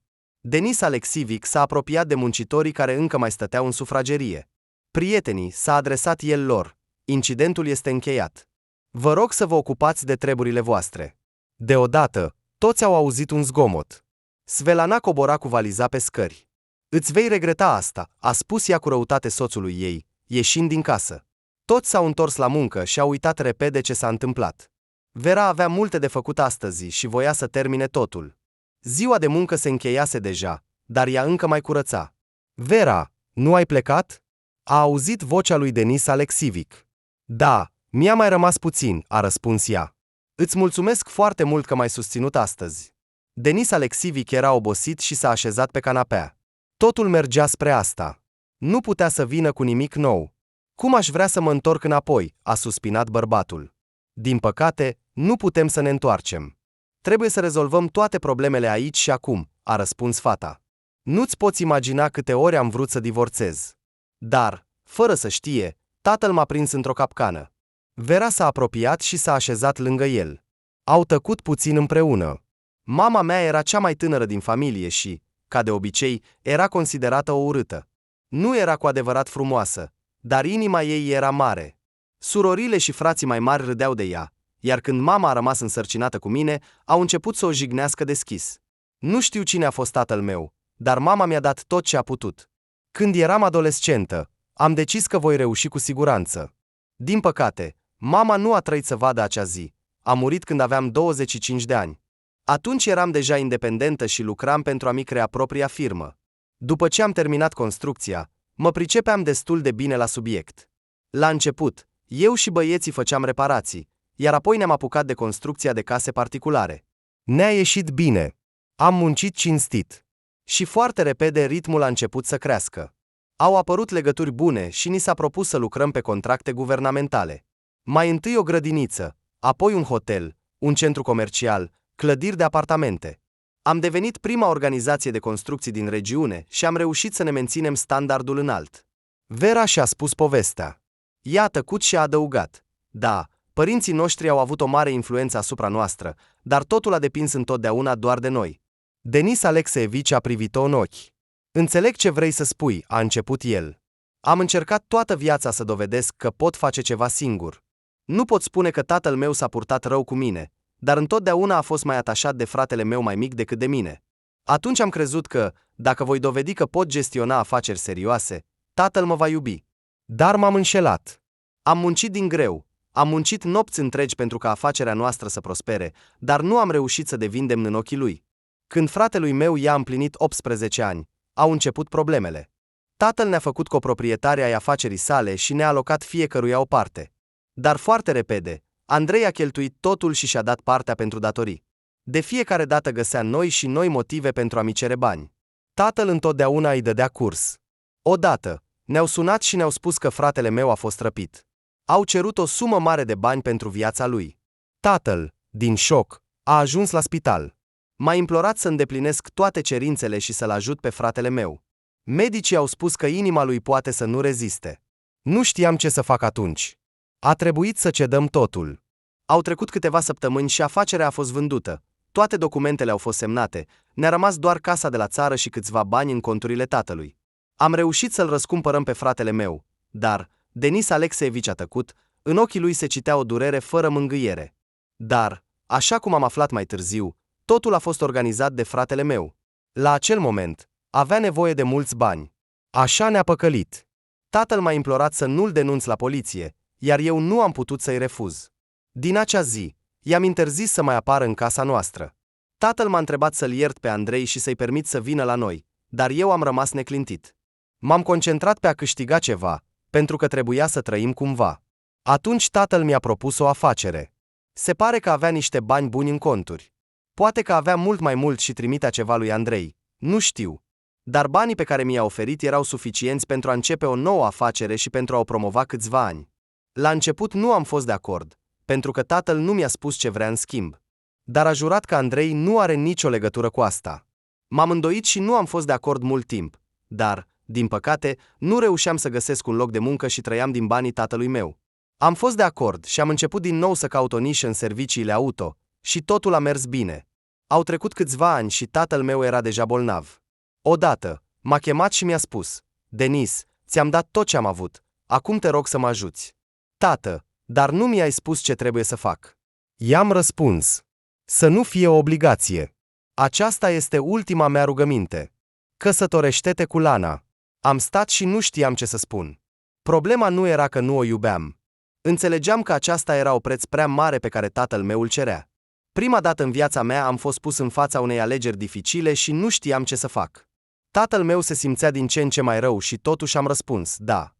Denis Alexivic s-a apropiat de muncitorii care încă mai stăteau în sufragerie. Prietenii, s-a adresat el lor. Incidentul este încheiat. Vă rog să vă ocupați de treburile voastre. Deodată, toți au auzit un zgomot. Svetlana cobora cu valiza pe scări. Îți vei regreta asta, a spus ea cu răutate soțului ei, ieșind din casă. Toți s-au întors la muncă și au uitat repede ce s-a întâmplat. Vera avea multe de făcut astăzi și voia să termine totul. Ziua de muncă se încheiase deja, dar ea încă mai curăța. Vera, nu ai plecat? A auzit vocea lui Denis Alexivic. Da, mi-a mai rămas puțin, a răspuns ea. Îți mulțumesc foarte mult că m-ai susținut astăzi. Denis Alexivic era obosit și s-a așezat pe canapea. Totul mergea spre asta. Nu putea să vină cu nimic nou. Cum aș vrea să mă întorc înapoi, a suspinat bărbatul. Din păcate, nu putem să ne întoarcem. Trebuie să rezolvăm toate problemele aici și acum, a răspuns fata. Nu-ți poți imagina câte ori am vrut să divorțez. Dar, fără să știe, tatăl m-a prins într-o capcană. Vera s-a apropiat și s-a așezat lângă el. Au tăcut puțin împreună. Mama mea era cea mai tânără din familie și, ca de obicei, era considerată o urâtă. Nu era cu adevărat frumoasă, dar inima ei era mare. Surorile și frații mai mari râdeau de ea, iar când mama a rămas însărcinată cu mine, au început să o jignească deschis. Nu știu cine a fost tatăl meu, dar mama mi-a dat tot ce a putut. Când eram adolescentă, am decis că voi reuși cu siguranță. Din păcate, mama nu a trăit să vadă acea zi. A murit când aveam 25 de ani. Atunci eram deja independentă și lucram pentru a-mi crea propria firmă. După ce am terminat construcția, mă pricepeam destul de bine la subiect. La început, eu și băieții făceam reparații, iar apoi ne-am apucat de construcția de case particulare. Ne-a ieșit bine. Am muncit cinstit. Și foarte repede ritmul a început să crească. Au apărut legături bune și ni s-a propus să lucrăm pe contracte guvernamentale. Mai întâi o grădiniță, apoi un hotel, un centru comercial, clădiri de apartamente. Am devenit prima organizație de construcții din regiune și am reușit să ne menținem standardul înalt. Vera și-a spus povestea. Ea a tăcut și a adăugat. Da, părinții noștri au avut o mare influență asupra noastră, dar totul a depins întotdeauna doar de noi. Denis Alexeevici a privit-o în ochi. Înțeleg ce vrei să spui, a început el. Am încercat toată viața să dovedesc că pot face ceva singur. Nu pot spune că tatăl meu s-a purtat rău cu mine, dar întotdeauna a fost mai atașat de fratele meu mai mic decât de mine. Atunci am crezut că, dacă voi dovedi că pot gestiona afaceri serioase, tatăl mă va iubi. Dar m-am înșelat. Am muncit din greu, am muncit nopți întregi pentru ca afacerea noastră să prospere, dar nu am reușit să devin demn în ochii lui. Când fratelui meu i-a împlinit 18 ani, au început problemele. Tatăl ne-a făcut coproprietari ai afacerii sale și ne-a alocat fiecăruia o parte. Dar foarte repede, Andrei a cheltuit totul și și-a dat partea pentru datorii. De fiecare dată găsea noi și noi motive pentru a-mi cere bani. Tatăl întotdeauna îi dădea curs. Odată, ne-au sunat și ne-au spus că fratele meu a fost răpit. Au cerut o sumă mare de bani pentru viața lui. Tatăl, din șoc, a ajuns la spital. M-a implorat să îndeplinesc toate cerințele și să-l ajut pe fratele meu. Medicii au spus că inima lui poate să nu reziste. Nu știam ce să fac atunci. A trebuit să cedăm totul. Au trecut câteva săptămâni și afacerea a fost vândută, Toate documentele au fost semnate, ne-a rămas doar casa de la țară și câțiva bani în conturile tatălui. Am reușit să-l răscumpărăm pe fratele meu, dar Denis Alexeevici a tăcut, în ochii lui se citea o durere fără mângâiere. Dar, așa cum am aflat mai târziu, totul a fost organizat de fratele meu. La acel moment, avea nevoie de mulți bani. Așa ne-a păcălit. Tatăl m-a implorat să nu-l denunț la poliție, iar eu nu am putut să-i refuz. Din acea zi, i-am interzis să mai apară în casa noastră. Tatăl m-a întrebat să-l iert pe Andrei și să-i permit să vină la noi, dar eu am rămas neclintit. M-am concentrat pe a câștiga ceva, pentru că trebuia să trăim cumva. Atunci tatăl mi-a propus o afacere. Se pare că avea niște bani buni în conturi. Poate că avea mult mai mult și trimitea ceva lui Andrei, nu știu. Dar banii pe care mi-a oferit erau suficienți pentru a începe o nouă afacere și pentru a o promova câțiva ani. La început nu am fost de acord, pentru că tatăl nu mi-a spus ce vrea în schimb. Dar a jurat că Andrei nu are nicio legătură cu asta. M-am îndoit și nu am fost de acord mult timp, dar, din păcate, nu reușeam să găsesc un loc de muncă și trăiam din banii tatălui meu. Am fost de acord și am început din nou să caut o nișă în serviciile auto, și totul a mers bine. Au trecut câțiva ani și tatăl meu era deja bolnav. Odată, m-a chemat și mi-a spus: Denis, ți-am dat tot ce am avut, acum te rog să mă ajuți. Tată, dar nu mi-ai spus ce trebuie să fac. I-am răspuns: să nu fie o obligație. Aceasta este ultima mea rugăminte. Căsătorește-te cu Lana. Am stat și nu știam ce să spun. Problema nu era că nu o iubeam. Înțelegeam că aceasta era o preț prea mare pe care tatăl meu îl cerea. Prima dată în viața mea am fost pus în fața unei alegeri dificile și nu știam ce să fac. Tatăl meu se simțea din ce în ce mai rău și totuși am răspuns: da.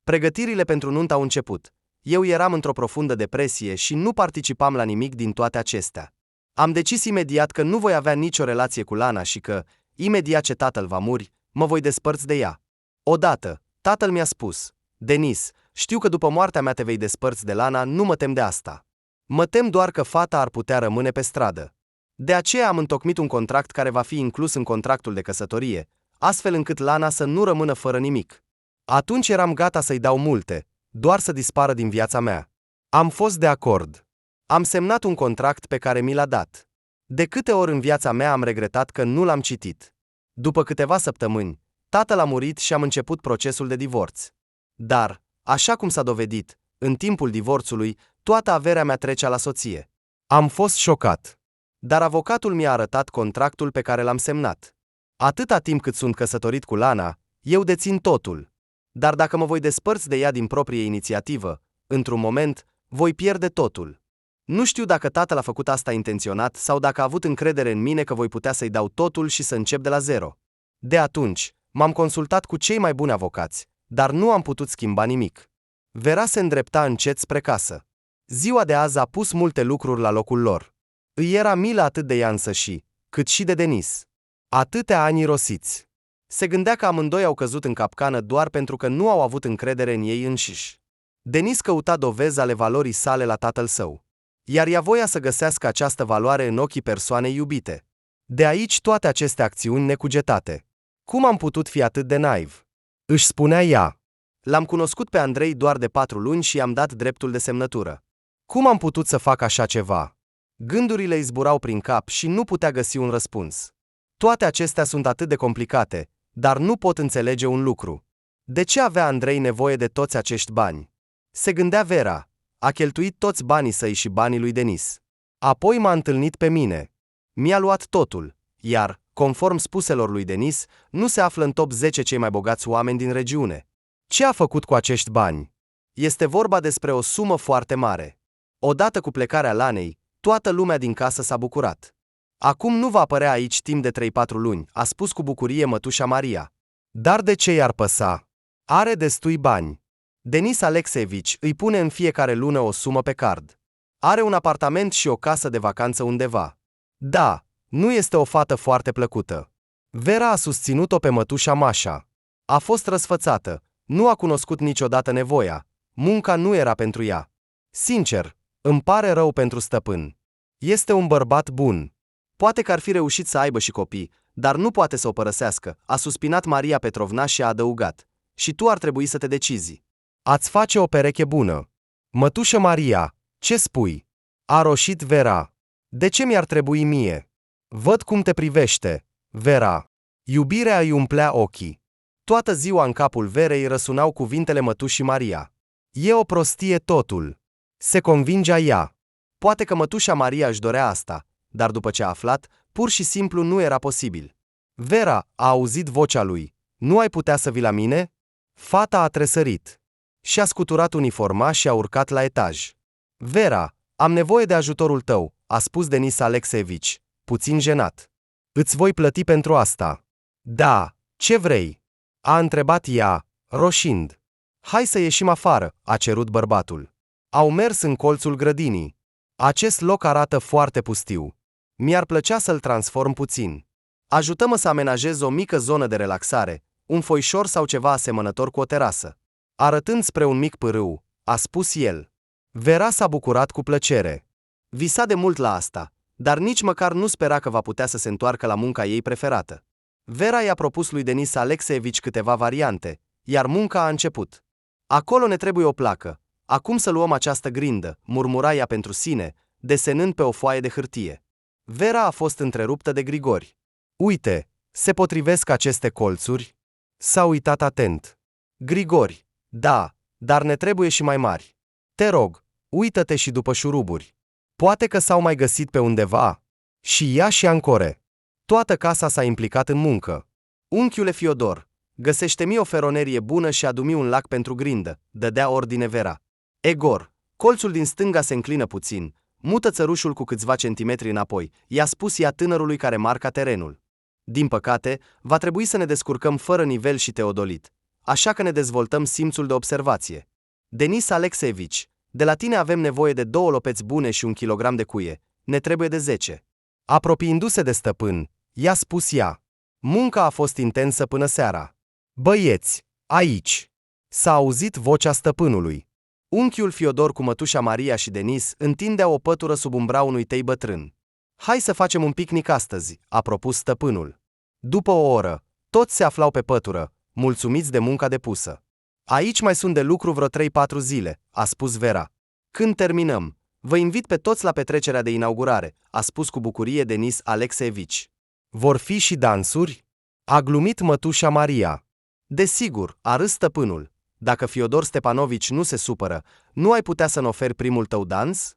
Pregătirile pentru nuntă au început. Eu eram într-o profundă depresie și nu participam la nimic din toate acestea. Am decis imediat că nu voi avea nicio relație cu Lana și că, imediat ce tatăl va muri, mă voi despărți de ea. Odată, tatăl mi-a spus: Denis, știu că după moartea mea te vei despărți de Lana, nu mă tem de asta. Mă tem doar că fata ar putea rămâne pe stradă. De aceea am întocmit un contract care va fi inclus în contractul de căsătorie, astfel încât Lana să nu rămână fără nimic. Atunci eram gata să-i dau multe, doar să dispară din viața mea. Am fost de acord. Am semnat un contract pe care mi l-a dat. De câte ori în viața mea am regretat că nu l-am citit. După câteva săptămâni, tatăl a murit și am început procesul de divorț. Dar, așa cum s-a dovedit, în timpul divorțului, toată averea mea trecea la soție. Am fost șocat. Dar avocatul mi-a arătat contractul pe care l-am semnat. Atâta timp cât sunt căsătorit cu Lana, eu dețin totul. Dar dacă mă voi despărți de ea din proprie inițiativă, într-un moment, voi pierde totul. Nu știu dacă tatăl a făcut asta intenționat sau dacă a avut încredere în mine că voi putea să-i dau totul și să încep de la zero. De atunci, m-am consultat cu cei mai buni avocați, dar nu am putut schimba nimic. Vera se îndrepta încet spre casă. Ziua de azi a pus multe lucruri la locul lor. Îi era milă atât de ea însăși, cât și de Denis. Atâtea ani irosiți. Se gândea că amândoi au căzut în capcană doar pentru că nu au avut încredere în ei înșiși. Denis căuta dovezi ale valorii sale la tatăl său. Iar ea voia să găsească această valoare în ochii persoanei iubite. De aici toate aceste acțiuni necugetate. Cum am putut fi atât de naiv? Își spunea ea. L-am cunoscut pe Andrei doar de 4 luni și i-am dat dreptul de semnătură. Cum am putut să fac așa ceva? Gândurile îi zburau prin cap și nu putea găsi un răspuns. Toate acestea sunt atât de complicate, dar nu pot înțelege un lucru. De ce avea Andrei nevoie de toți acești bani? Se gândea Vera. A cheltuit toți banii săi și banii lui Denis. Apoi m-a întâlnit pe mine. Mi-a luat totul, iar, conform spuselor lui Denis, nu se află în top 10 cei mai bogați oameni din regiune. Ce a făcut cu acești bani? Este vorba despre o sumă foarte mare. Odată cu plecarea Lanei, toată lumea din casă s-a bucurat. Acum nu va apărea aici timp de 3-4 luni, a spus cu bucurie mătușa Maria. Dar de ce i-ar păsa? Are destui bani. Denis Alexeevici îi pune în fiecare lună o sumă pe card. Are un apartament și o casă de vacanță undeva. Da, nu este o fată foarte plăcută. Vera a susținut-o pe mătușa Mașa. A fost răsfățată, nu a cunoscut niciodată nevoia. Munca nu era pentru ea. Sincer, îmi pare rău pentru stăpân. Este un bărbat bun. Poate că ar fi reușit să aibă și copii, dar nu poate să o părăsească, a suspinat Maria Petrovna și a adăugat. Și tu ar trebui să te decizi. Ați face o pereche bună. Mătușă Maria, ce spui? A roșit Vera. De ce mi-ar trebui mie? Văd cum te privește, Vera. Iubirea îi umplea ochii. Toată ziua în capul Verei răsunau cuvintele mătușii Maria. E o prostie totul. Se convingea ea. Poate că mătușa Maria își dorea asta, dar după ce a aflat, pur și simplu nu era posibil. Vera a auzit vocea lui. Nu ai putea să vii la mine? Fata a tresărit. Și-a scuturat uniforma și a urcat la etaj. Vera, am nevoie de ajutorul tău, a spus Denis Alexeevici, puțin jenat. Îți voi plăti pentru asta. Da, ce vrei? A întrebat ea, roșind. Hai să ieșim afară, a cerut bărbatul. Au mers în colțul grădinii. Acest loc arată foarte pustiu. Mi-ar plăcea să-l transform puțin. Ajută-mă să amenajez o mică zonă de relaxare, un foișor sau ceva asemănător cu o terasă. Arătând spre un mic pârâu, a spus el. Vera s-a bucurat cu plăcere. Visa de mult la asta, dar nici măcar nu spera că va putea să se întoarcă la munca ei preferată. Vera i-a propus lui Denis Alexeevici câteva variante, iar munca a început. Acolo ne trebuie o placă. Acum să luăm această grindă, murmura ea pentru sine, desenând pe o foaie de hârtie. Vera a fost întreruptă de Grigori. Uite, se potrivesc aceste colțuri? S-a uitat atent. Grigori, da, dar ne trebuie și mai mari. Te rog, uită-te și după șuruburi. Poate că s-au mai găsit pe undeva. Și ea și Ancore. Toată casa s-a implicat în muncă. Unchiule Fiodor, găsește-mi o feronerie bună și adu-mi un lac pentru grindă, dădea ordine Vera. Egor, colțul din stânga se înclină puțin, mută țărușul cu câțiva centimetri înapoi, i-a spus ea tânărului care marca terenul. Din păcate, va trebui să ne descurcăm fără nivel și teodolit, așa că ne dezvoltăm simțul de observație. Denis Alexeevici, de la tine avem nevoie de 2 lopeți bune și 1 kilogram de cuie, ne trebuie de 10. Apropiindu-se de stăpân, i-a spus ea. Munca a fost intensă până seara. Băieți, aici! S-a auzit vocea stăpânului. Unchiul Fiodor cu mătușa Maria și Denis întindeau o pătură sub umbra unui tei bătrân. Hai să facem un picnic astăzi, a propus stăpânul. După o oră, toți se aflau pe pătură, mulțumiți de munca depusă. Aici mai sunt de lucru vreo 3-4 zile, a spus Vera. Când terminăm, vă invit pe toți la petrecerea de inaugurare, a spus cu bucurie Denis Alexeevici. Vor fi și dansuri? A glumit mătușa Maria. Desigur, a râs stăpânul. Dacă Fiodor Stepanovici nu se supără, nu ai putea să-mi oferi primul tău dans?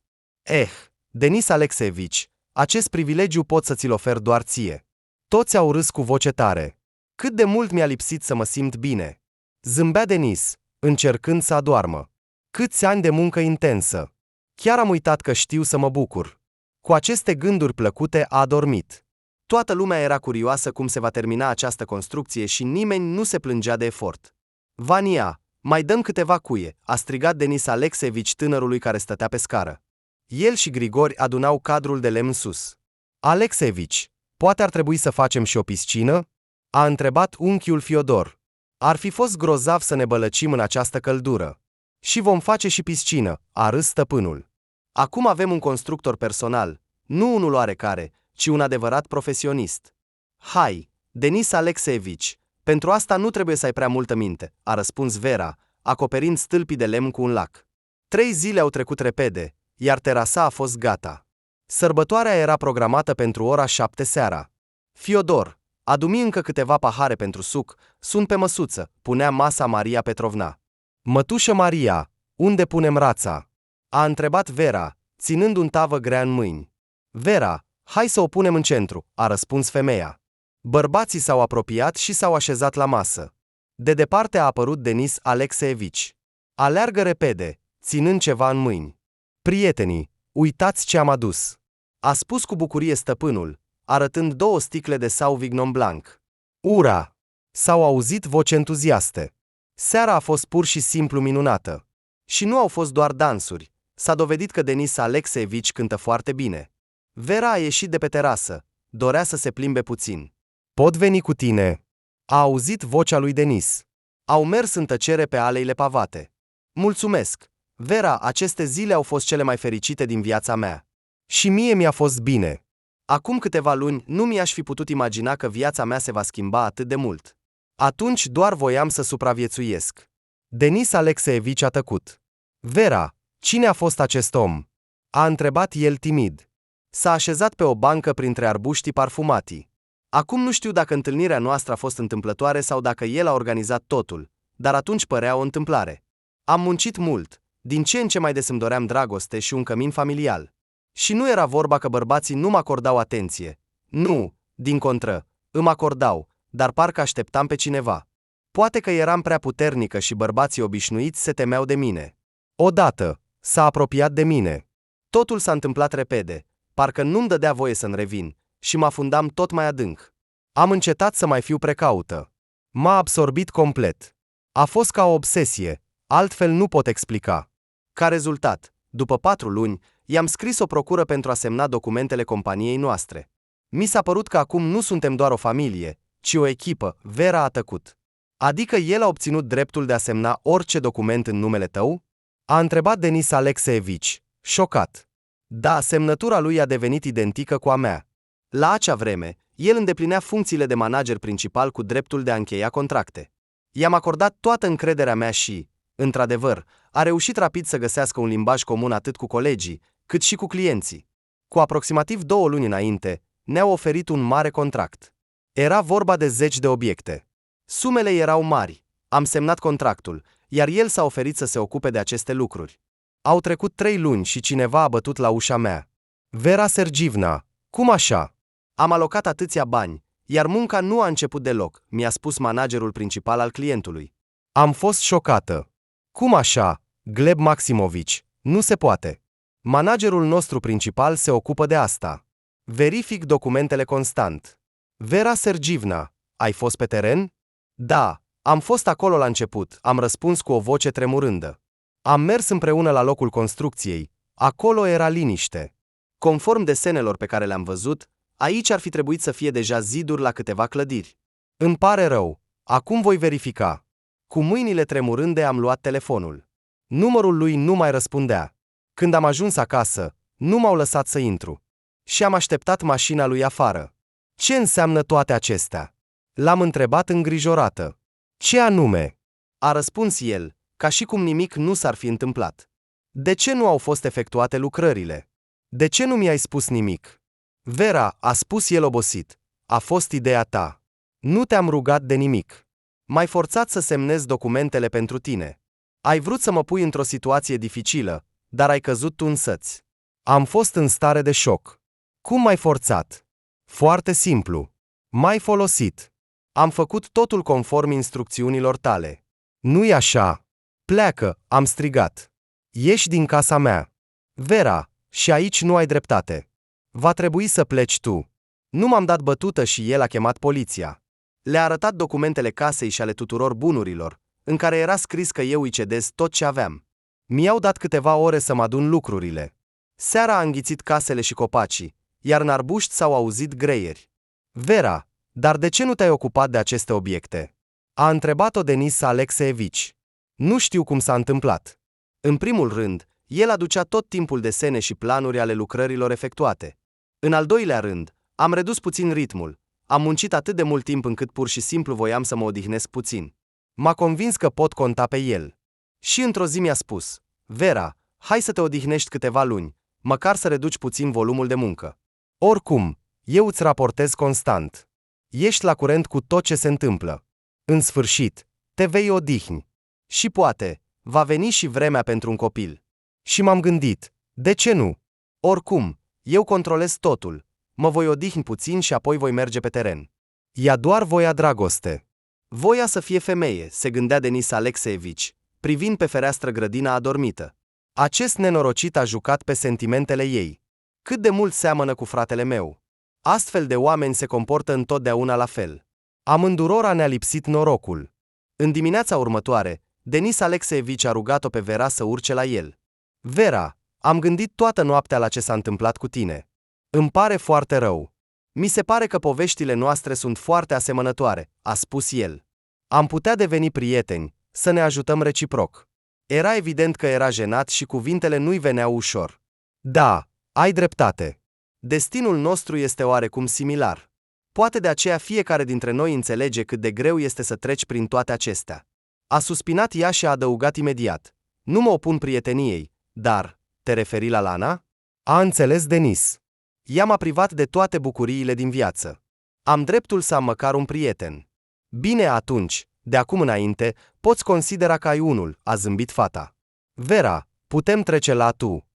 Denis Alexeevici, acest privilegiu pot să ți-l ofer doar ție. Toți au râs cu voce tare. Cât de mult mi-a lipsit să mă simt bine. Zâmbea Denis, încercând să adoarmă. Câți ani de muncă intensă. Chiar am uitat că știu să mă bucur. Cu aceste gânduri plăcute a adormit. Toată lumea era curioasă cum se va termina această construcție și nimeni nu se plângea de efort. Vania, mai dăm câteva cuie, a strigat Denis Alexeevici tânărului care stătea pe scară. El și Grigori adunau cadrul de lemn sus. Alexeevici, poate ar trebui să facem și o piscină? A întrebat unchiul Fiodor. Ar fi fost grozav să ne bălăcim în această căldură. Și vom face și piscină, a râs stăpânul. Acum avem un constructor personal, nu unul oarecare, ci un adevărat profesionist. Hai, Denis Alexeevici, pentru asta nu trebuie să ai prea multă minte, a răspuns Vera, acoperind stâlpii de lemn cu un lac. 3 zile au trecut repede, iar terasa a fost gata. Sărbătoarea era programată pentru ora 7 seara. Fiodor, adu-mi încă câteva pahare pentru suc, sunt pe măsuță, punea masa Maria Petrovna. Mătușă Maria, unde punem rața? A întrebat Vera, ținând un tavă grea în mâini. Vera, hai să o punem în centru, a răspuns femeia. Bărbații s-au apropiat și s-au așezat la masă. De departe a apărut Denis Alexeevici. Aleargă repede, ținând ceva în mâini. Prietenii, uitați ce am adus, a spus cu bucurie stăpânul, arătând 2 sticle de Sauvignon Blanc. Ura! S-au auzit voci entuziaste. Seara a fost pur și simplu minunată. Și nu au fost doar dansuri, s-a dovedit că Denis Alexeevici cântă foarte bine. Vera a ieșit de pe terasă, dorea să se plimbe puțin. Pot veni cu tine? A auzit vocea lui Denis. Au mers în tăcere pe aleile pavate. Mulțumesc! Vera, aceste zile au fost cele mai fericite din viața mea. Și mie mi-a fost bine. Acum câteva luni nu mi-aș fi putut imagina că viața mea se va schimba atât de mult. Atunci doar voiam să supraviețuiesc. Denis Alexeevici a tăcut. Vera, cine a fost acest om? A întrebat el timid. S-a așezat pe o bancă printre arbuștii parfumati. Acum nu știu dacă întâlnirea noastră a fost întâmplătoare sau dacă el a organizat totul, dar atunci părea o întâmplare. Am muncit mult, din ce în ce mai des îmi doream dragoste și un cămin familial. Și nu era vorba că bărbații nu mă acordau atenție. Nu, din contră, îmi acordau, dar parcă așteptam pe cineva. Poate că eram prea puternică și bărbații obișnuiți se temeau de mine. Odată, s-a apropiat de mine. Totul s-a întâmplat repede, parcă nu-mi dădea voie să-mi revin, și mă afundam tot mai adânc. Am încetat să mai fiu precaută. M-a absorbit complet. A fost ca o obsesie, altfel nu pot explica. Ca rezultat, după 4 luni, i-am scris o procură pentru a semna documentele companiei noastre. Mi s-a părut că acum nu suntem doar o familie, ci o echipă. Vera a tăcut. Adică el a obținut dreptul de a semna orice document în numele tău? A întrebat Denis Alexeevici, șocat. Da, semnătura lui a devenit identică cu a mea. La acea vreme, el îndeplinea funcțiile de manager principal cu dreptul de a încheia contracte. I-am acordat toată încrederea mea și, într-adevăr, a reușit rapid să găsească un limbaj comun atât cu colegii, cât și cu clienții. Cu aproximativ 2 luni înainte, ne-au oferit un mare contract. Era vorba de 10 de obiecte. Sumele erau mari. Am semnat contractul, iar el s-a oferit să se ocupe de aceste lucruri. Au trecut 3 luni și cineva a bătut la ușa mea. Vera Sergievna, cum așa? Am alocat atâția bani, iar munca nu a început deloc, mi-a spus managerul principal al clientului. Am fost șocată. Cum așa, Gleb Maximovici? Nu se poate. Managerul nostru principal se ocupă de asta. Verific documentele constant. Vera Sergievna, ai fost pe teren? Da, am fost acolo la început, am răspuns cu o voce tremurândă. Am mers împreună la locul construcției. Acolo era liniște. Conform desenelor pe care le-am văzut, aici ar fi trebuit să fie deja ziduri la câteva clădiri. Îmi pare rău. Acum voi verifica. Cu mâinile tremurânde am luat telefonul. Numărul lui nu mai răspundea. Când am ajuns acasă, nu m-au lăsat să intru. Și am așteptat mașina lui afară. Ce înseamnă toate acestea? L-am întrebat îngrijorată. Ce anume? A răspuns el, ca și cum nimic nu s-ar fi întâmplat. De ce nu au fost efectuate lucrările? De ce nu mi-ai spus nimic? Vera, a spus el obosit, a fost ideea ta. Nu te-am rugat de nimic. M-ai forțat să semnez documentele pentru tine. Ai vrut să mă pui într-o situație dificilă, dar ai căzut tu însăți. Am fost în stare de șoc. Cum m-ai forțat? Foarte simplu. M-ai folosit. Am făcut totul conform instrucțiunilor tale. Nu-i așa? Pleacă, am strigat. Ieși din casa mea. Vera, și aici nu ai dreptate. Va trebui să pleci tu. Nu m-am dat bătută și el a chemat poliția. Le-a arătat documentele casei și ale tuturor bunurilor, în care era scris că eu îi cedez tot ce aveam. Mi-au dat câteva ore să mă adun lucrurile. Seara a înghițit casele și copacii, iar în arbuști s-au auzit greieri. Vera, dar de ce nu te-ai ocupat de aceste obiecte? A întrebat-o Denis Alexeevici. Nu știu cum s-a întâmplat. În primul rând, el aducea tot timpul desene și planuri ale lucrărilor efectuate. În al doilea rând, am redus puțin ritmul. Am muncit atât de mult timp încât pur și simplu voiam să mă odihnesc puțin. M-a convins că pot conta pe el. Și într-o zi mi-a spus, Vera, hai să te odihnești câteva luni, măcar să reduci puțin volumul de muncă. Oricum, eu îți raportez constant. Ești la curent cu tot ce se întâmplă. În sfârșit, te vei odihni. Și poate, va veni și vremea pentru un copil. Și m-am gândit, de ce nu? Oricum, eu controlez totul. Mă voi odihni puțin și apoi voi merge pe teren. Ea doar voia dragoste. Voia să fie femeie, se gândea Denis Alexeevici, privind pe fereastră grădina adormită. Acest nenorocit a jucat pe sentimentele ei. Cât de mult seamănă cu fratele meu. Astfel de oameni se comportă întotdeauna la fel. Amândurora ne-a lipsit norocul. În dimineața următoare, Denis Alexeevici a rugat-o pe Vera să urce la el. Vera, am gândit toată noaptea la ce s-a întâmplat cu tine. Îmi pare foarte rău. Mi se pare că poveștile noastre sunt foarte asemănătoare, a spus el. Am putea deveni prieteni, să ne ajutăm reciproc. Era evident că era jenat și cuvintele nu-i veneau ușor. Da, ai dreptate. Destinul nostru este oarecum similar. Poate de aceea fiecare dintre noi înțelege cât de greu este să treci prin toate acestea. A suspinat ea și a adăugat imediat. Nu mă opun prieteniei, dar, te referi la Lana? A înțeles Denis. Ea m-a privat de toate bucuriile din viață. Am dreptul să am măcar un prieten. Bine, atunci, de acum înainte, poți considera că ai unul, a zâmbit fata. Vera, putem trece la tu.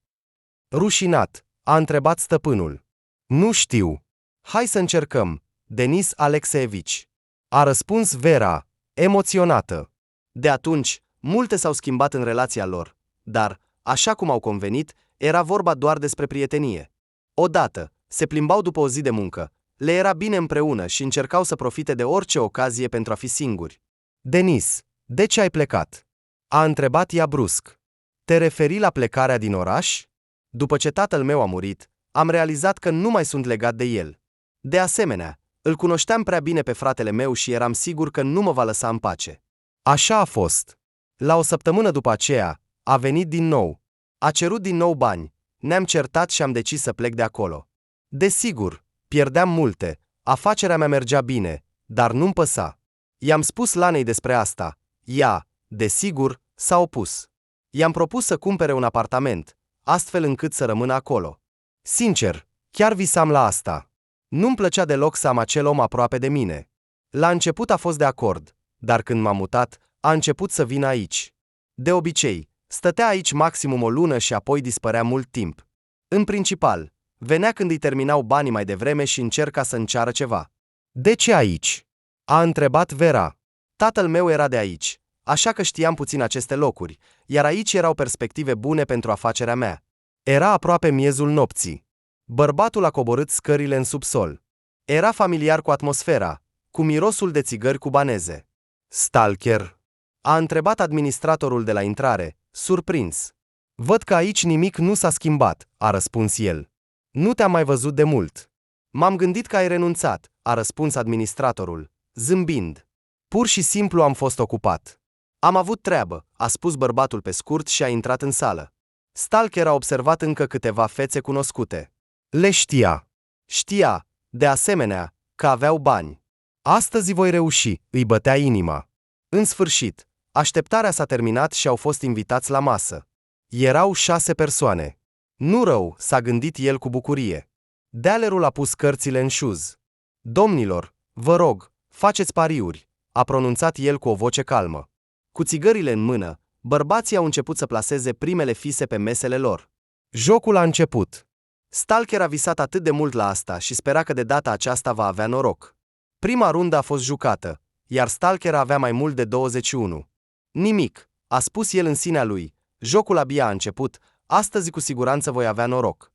Rușinat, a întrebat stăpânul. Nu știu. Hai să încercăm, Denis Alexeevici. A răspuns Vera, emoționată. De atunci, multe s-au schimbat în relația lor, dar, așa cum au convenit, era vorba doar despre prietenie. Odată, se plimbau după o zi de muncă, le era bine împreună și încercau să profite de orice ocazie pentru a fi singuri. Denis, de ce ai plecat? A întrebat ea brusc. Te referi la plecarea din oraș? După ce tatăl meu a murit, am realizat că nu mai sunt legat de el. De asemenea, îl cunoșteam prea bine pe fratele meu și eram sigur că nu mă va lăsa în pace. Așa a fost. La o săptămână după aceea, a venit din nou. A cerut din nou bani, ne-am certat și am decis să plec de acolo. Desigur, pierdeam multe, afacerea mea mergea bine, dar nu-mi păsa. I-am spus Lanei despre asta. Ea, desigur, s-a opus. I-am propus să cumpere un apartament, astfel încât să rămână acolo. Sincer, chiar visam la asta. Nu-mi plăcea deloc să am acel om aproape de mine. La început a fost de acord, dar când m-am mutat, a început să vină aici. De obicei, stătea aici maximum o lună și apoi dispărea mult timp. În principal, venea când îi terminau banii mai devreme și încerca să înceară ceva. De ce aici? A întrebat Vera. Tatăl meu era de aici, așa că știam puțin aceste locuri, iar aici erau perspective bune pentru afacerea mea. Era aproape miezul nopții. Bărbatul a coborât scările în subsol. Era familiar cu atmosfera, cu mirosul de țigări cubaneze. Stalker? A întrebat administratorul de la intrare, surprins. Văd că aici nimic nu s-a schimbat, a răspuns el. Nu te-am mai văzut de mult. M-am gândit că ai renunțat, a răspuns administratorul, zâmbind. Pur și simplu am fost ocupat. Am avut treabă, a spus bărbatul pe scurt și a intrat în sală. Stalker a observat încă câteva fețe cunoscute. Le știa. Știa, de asemenea, că aveau bani. Astăzi voi reuși, îi bătea inima. În sfârșit, așteptarea s-a terminat și au fost invitați la masă. Erau 6 persoane. Nu rău, s-a gândit el cu bucurie. Dealerul a pus cărțile în șuz. Domnilor, vă rog, faceți pariuri, a pronunțat el cu o voce calmă. Cu țigările în mână, bărbații au început să plaseze primele fise pe mesele lor. Jocul a început. Stalker a visat atât de mult la asta și spera că de data aceasta va avea noroc. Prima rundă a fost jucată, iar Stalker avea mai mult de 21. Nimic, a spus el în sinea lui, jocul abia a început, astăzi cu siguranță voi avea noroc.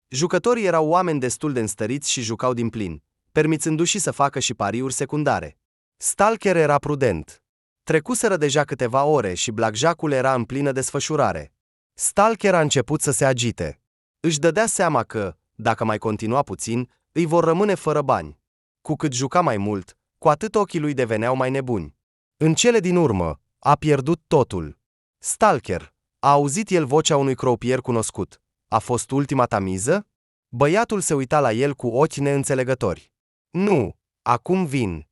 Jucătorii erau oameni destul de înstăriți și jucau din plin, permițându-și să facă și pariuri secundare. Stalker era prudent. Trecuseră deja câteva ore și blackjack-ul era în plină desfășurare. Stalker a început să se agite. Își dădea seama că, dacă mai continua puțin, îi vor rămâne fără bani. Cu cât juca mai mult, cu atât ochii lui deveneau mai nebuni. În cele din urmă, a pierdut totul. Stalker, a auzit el vocea unui croupier cunoscut. A fost ultima ta miză? Băiatul se uita la el cu ochi neînțelegători. Nu, acum vin.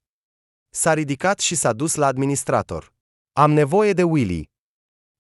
S-a ridicat și s-a dus la administrator. Am nevoie de Willy.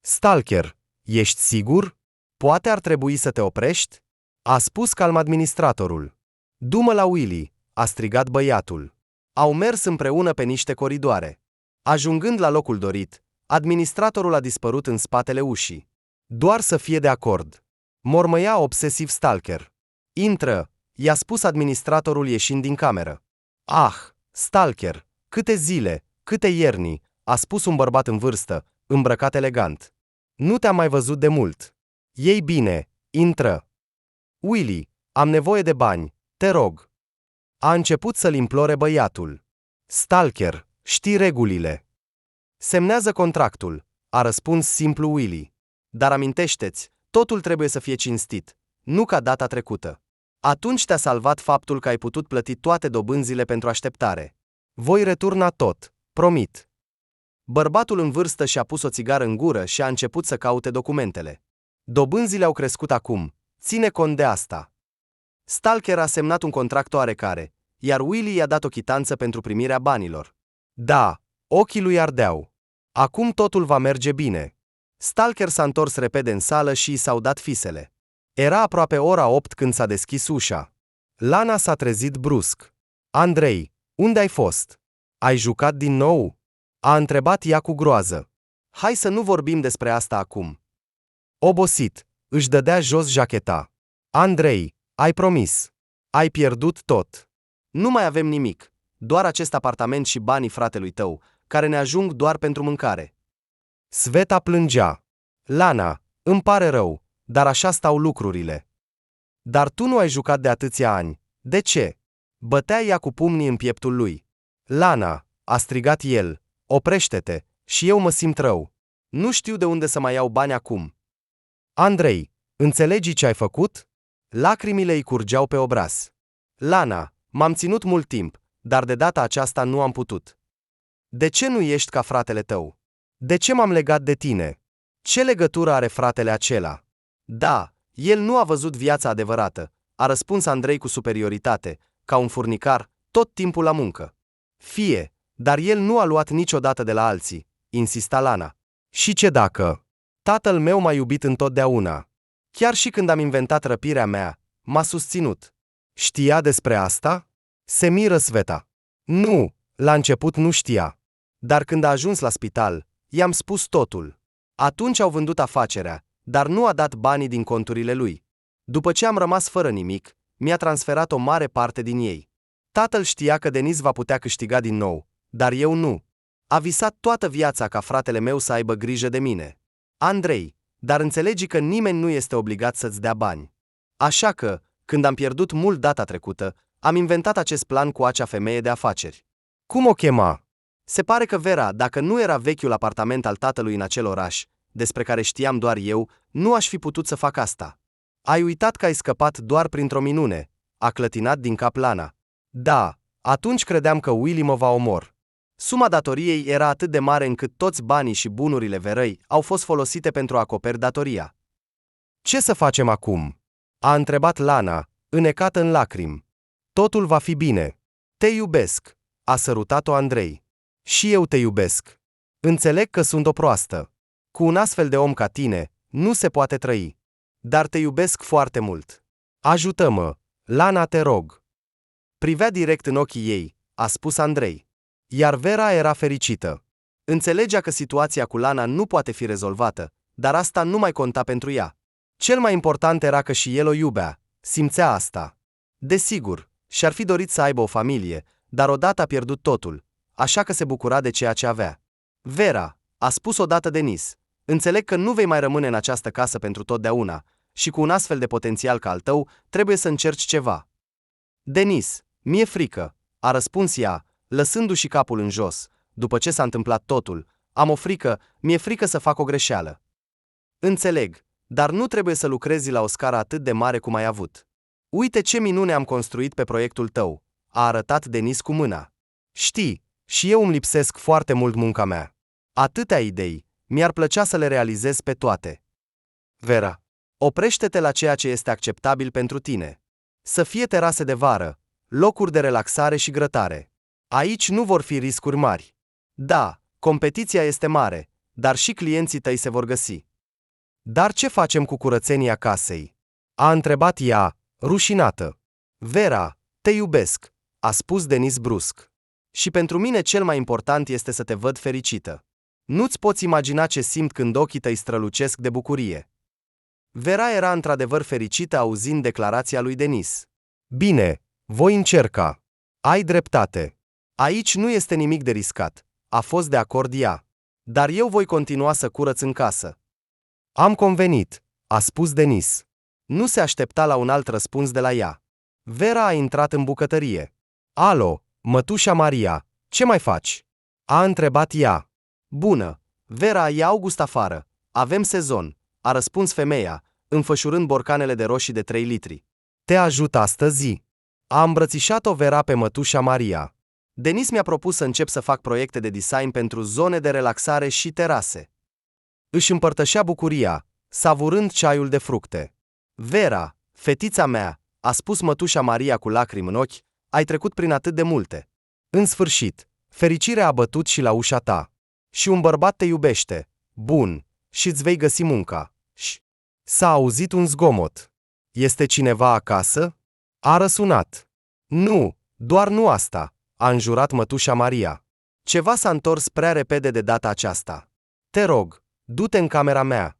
Stalker, ești sigur? Poate ar trebui să te oprești? A spus calm administratorul. Du-mă la Willy, a strigat băiatul. Au mers împreună pe niște coridoare. Ajungând la locul dorit, administratorul a dispărut în spatele ușii. Doar să fie de acord. Mormăia obsesiv Stalker. Intră, i-a spus administratorul ieșind din cameră. Ah, Stalker, câte zile, câte ierni, a spus un bărbat în vârstă, îmbrăcat elegant. Nu te-am mai văzut de mult. Ei bine, intră. Willy, am nevoie de bani, te rog. A început să-l implore băiatul. Stalker, știi regulile. Semnează contractul, a răspuns simplu Willy. Dar amintește-ți, totul trebuie să fie cinstit, nu ca data trecută. Atunci te-a salvat faptul că ai putut plăti toate dobânzile pentru așteptare. Voi returna tot, promit. Bărbatul în vârstă și-a pus o țigară în gură și a început să caute documentele. Dobânzile au crescut acum, ține cont de asta. Stalker a semnat un contract oarecare, iar Willy i-a dat o chitanță pentru primirea banilor. Da, ochii lui ardeau. Acum totul va merge bine. Stalker s-a întors repede în sală și i s-au dat fisele. Era aproape ora 8 când s-a deschis ușa. Lana s-a trezit brusc. Andrei, unde ai fost? Ai jucat din nou? A întrebat ea cu groază. Hai să nu vorbim despre asta acum. Obosit, își dădea jos jacheta. Andrei, ai promis. Ai pierdut tot. Nu mai avem nimic, doar acest apartament și banii fratelui tău, care ne ajung doar pentru mâncare. Sveta plângea. Lana, îmi pare rău, dar așa stau lucrurile. Dar tu nu ai jucat de atâția ani. De ce? Bătea ea cu pumnii în pieptul lui. Lana, a strigat el, oprește-te, și eu mă simt rău. Nu știu de unde să mai iau bani acum. Andrei, înțelegi ce ai făcut? Lacrimile îi curgeau pe obraz. Lana, m-am ținut mult timp, dar de data aceasta nu am putut. De ce nu ești ca fratele tău? De ce m-am legat de tine? Ce legătură are fratele acela? Da, el nu a văzut viața adevărată, a răspuns Andrei cu superioritate, ca un furnicar, tot timpul la muncă. Fie, dar el nu a luat niciodată de la alții, insista Lana. Și ce dacă? Tatăl meu m-a iubit întotdeauna. Chiar și când am inventat răpirea mea, m-a susținut. Știa despre asta? Se miră Sveta. Nu, la început nu știa. Dar când a ajuns la spital, i-am spus totul. Atunci au vândut afacerea, dar nu a dat banii din conturile lui. După ce am rămas fără nimic, mi-a transferat o mare parte din ei. Tatăl știa că Denis va putea câștiga din nou, dar eu nu. A visat toată viața ca fratele meu să aibă grijă de mine. Andrei, dar înțelegi că nimeni nu este obligat să-ți dea bani. Așa că, când am pierdut mult data trecută, am inventat acest plan cu acea femeie de afaceri. Cum o chema? Se pare că Vera, dacă nu era vechiul apartament al tatălui în acel oraș, despre care știam doar eu, nu aș fi putut să fac asta. Ai uitat că ai scăpat doar printr-o minune, a clătinat din cap Lana. Da, atunci credeam că Willy mă va omor. Suma datoriei era atât de mare încât toți banii și bunurile Verăi au fost folosite pentru a acoperi datoria. Ce să facem acum? A întrebat Lana, înnecată în lacrimi. Totul va fi bine. Te iubesc, a sărutat-o Andrei. Și eu te iubesc. Înțeleg că sunt o proastă. Cu un astfel de om ca tine, nu se poate trăi. Dar te iubesc foarte mult. Ajută-mă, Lana, te rog. Privea direct în ochii ei, a spus Andrei. Iar Vera era fericită. Înțelegea că situația cu Lana nu poate fi rezolvată, dar asta nu mai conta pentru ea. Cel mai important era că și el o iubea, simțea asta. Desigur, și-ar fi dorit să aibă o familie, dar odată a pierdut totul, așa că se bucura de ceea ce avea. Vera, a spus odată Denis, înțeleg că nu vei mai rămâne în această casă pentru totdeauna și cu un astfel de potențial ca al tău, trebuie să încerci ceva. Denis, mi-e frică, a răspuns ea, lăsându-și capul în jos, după ce s-a întâmplat totul, am o frică, mi-e frică să fac o greșeală. Înțeleg, dar nu trebuie să lucrezi la o scară atât de mare cum ai avut. Uite ce minune am construit pe proiectul tău, a arătat Denis cu mâna. Știi, și eu îmi lipsesc foarte mult munca mea. Atâtea idei, mi-ar plăcea să le realizez pe toate. Vera, oprește-te la ceea ce este acceptabil pentru tine. Să fie terase de vară, locuri de relaxare și grătare. Aici nu vor fi riscuri mari. Da, competiția este mare, dar și clienții tăi se vor găsi. Dar ce facem cu curățenia casei? A întrebat ea, rușinată. Vera, te iubesc, a spus Denis brusc. Și pentru mine cel mai important este să te văd fericită. Nu-ți poți imagina ce simt când ochii tăi strălucesc de bucurie. Vera era într-adevăr fericită auzind declarația lui Denis. Bine, voi încerca. Ai dreptate. Aici nu este nimic de riscat, a fost de acord ea. Dar eu voi continua să curăț în casă. Am convenit, a spus Denis. Nu se aștepta la un alt răspuns de la ea. Vera a intrat în bucătărie. Alo, mătușa Maria, ce mai faci? A întrebat ea. Bună, Vera, e august afară, avem sezon, a răspuns femeia, înfășurând borcanele de roșii de 3 litri. Te ajut astăzi. A îmbrățișat-o Vera pe mătușa Maria. Denis mi-a propus să încep să fac proiecte de design pentru zone de relaxare și terase. Își împărtășea bucuria, savurând ceaiul de fructe. Vera, fetița mea, a spus mătușa Maria cu lacrimi în ochi, ai trecut prin atât de multe. În sfârșit, fericirea a bătut și la ușa ta. Și un bărbat te iubește. Bun, și îți vei găsi munca. S-a auzit un zgomot. Este cineva acasă? A răsunat. Nu, doar nu asta, a înjurat mătușa Maria. Ceva s-a întors prea repede de data aceasta. Te rog, du-te în camera mea.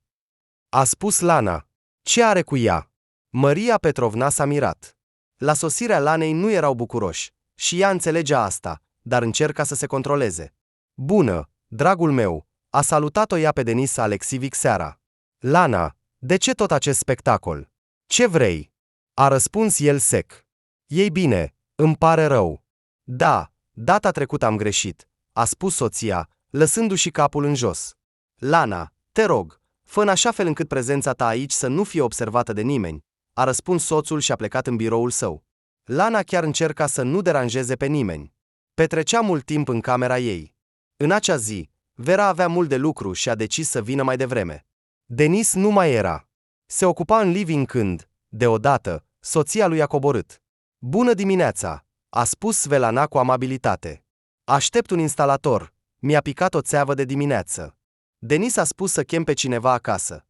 A spus Lana. Ce are cu ea? Maria Petrovna s-a mirat. La sosirea Lanei nu erau bucuroși, și ea înțelegea asta, dar încerca să se controleze. Bună, dragul meu, a salutat-o ea pe Denis Alexivic seara. Lana, de ce tot acest spectacol? Ce vrei? A răspuns el sec. Ei bine, îmi pare rău. Da, data trecută am greșit, a spus soția, lăsându-și capul în jos. Lana, te rog, fă în așa fel încât prezența ta aici să nu fie observată de nimeni, a răspuns soțul și a plecat în biroul său. Lana chiar încerca să nu deranjeze pe nimeni. Petrecea mult timp în camera ei. În acea zi, Vera avea mult de lucru și a decis să vină mai devreme. Denis nu mai era. Se ocupa în living când, deodată, soția lui a coborât. Bună dimineața, a spus Svelana cu amabilitate. Aștept un instalator, mi-a picat o țeavă de dimineață. Denis a spus să chem pe cineva acasă.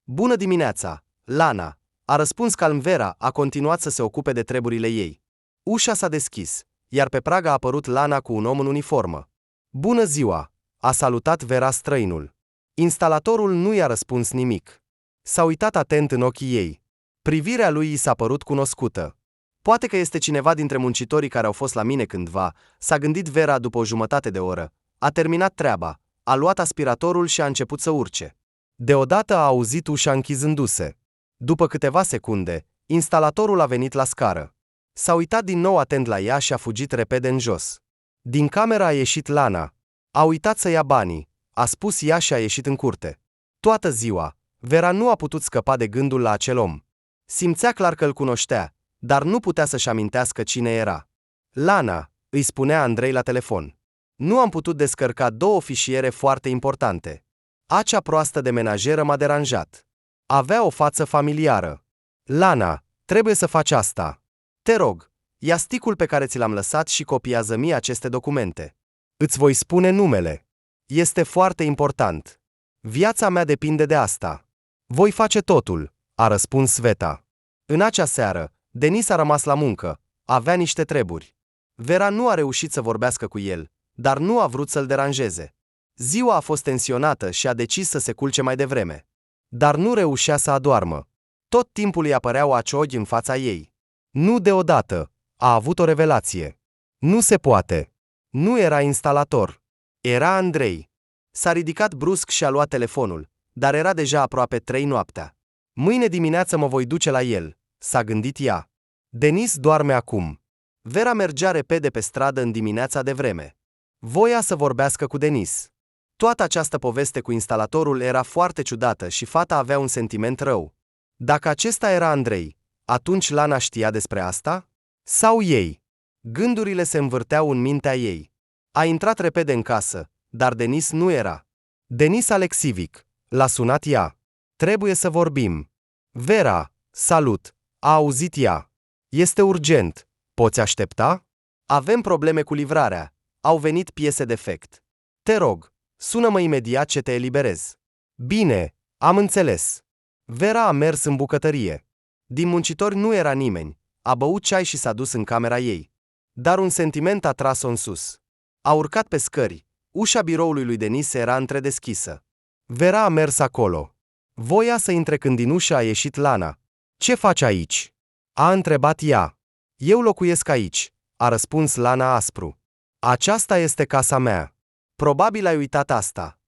Bună dimineața, Lana, a răspuns calm Vera, a continuat să se ocupe de treburile ei. Ușa s-a deschis, iar pe prag a apărut Lana cu un om în uniformă. Bună ziua, a salutat Vera străinul. Instalatorul nu i-a răspuns nimic. S-a uitat atent în ochii ei. Privirea lui i s-a părut cunoscută. Poate că este cineva dintre muncitorii care au fost la mine cândva, s-a gândit Vera după o jumătate de oră. A terminat treaba, a luat aspiratorul și a început să urce. Deodată a auzit ușa închizându-se. După câteva secunde, instalatorul a venit la scară. S-a uitat din nou atent la ea și a fugit repede în jos. Din cameră a ieșit Lana. A uitat să ia banii, a spus ea și a ieșit în curte. Toată ziua, Vera nu a putut scăpa de gândul la acel om. Simțea clar că îl cunoștea, dar nu putea să-și amintească cine era. Lana, îi spunea Andrei la telefon. Nu am putut descărca 2 fișiere foarte importante. Acea proastă de menajeră m-a deranjat. Avea o față familiară. Lana, trebuie să faci asta. Te rog, ia sticul pe care ți l-am lăsat și copiază mie aceste documente. Îți voi spune numele. Este foarte important. Viața mea depinde de asta. Voi face totul, a răspuns Sveta. În acea seară, Denis a rămas la muncă, avea niște treburi. Vera nu a reușit să vorbească cu el, dar nu a vrut să-l deranjeze. Ziua a fost tensionată și a decis să se culce mai devreme. Dar nu reușea să adoarmă. Tot timpul îi apăreau aciogi în fața ei. Nu deodată, a avut o revelație. Nu se poate. Nu era instalator. Era Andrei. S-a ridicat brusc și a luat telefonul, dar era deja aproape 3 noaptea. Mâine dimineață mă voi duce la el, s-a gândit ea. Denis doarme acum. Vera mergea repede pe stradă în dimineața de vreme. Voia să vorbească cu Denis. Toată această poveste cu instalatorul era foarte ciudată și fata avea un sentiment rău. Dacă acesta era Andrei, atunci Lana știa despre asta? Sau ei? Gândurile se învârteau în mintea ei. A intrat repede în casă, dar Denis nu era. Denis Alexivic, l-a sunat ea. Trebuie să vorbim. Vera, salut, a auzit ea. Este urgent, poți aștepta? Avem probleme cu livrarea, au venit piese defect. Te rog, sună-mă imediat ce te eliberez. Bine, am înțeles. Vera a mers în bucătărie. Din muncitori nu era nimeni, a băut ceai și s-a dus în camera ei. Dar un sentiment a tras-o în sus. A urcat pe scări, ușa biroului lui Denis era întredeschisă. Vera a mers acolo. Voia să intre când din ușă a ieșit Lana. Ce faci aici? A întrebat ea. Eu locuiesc aici, a răspuns Lana aspru. Aceasta este casa mea. Probabil ai uitat asta.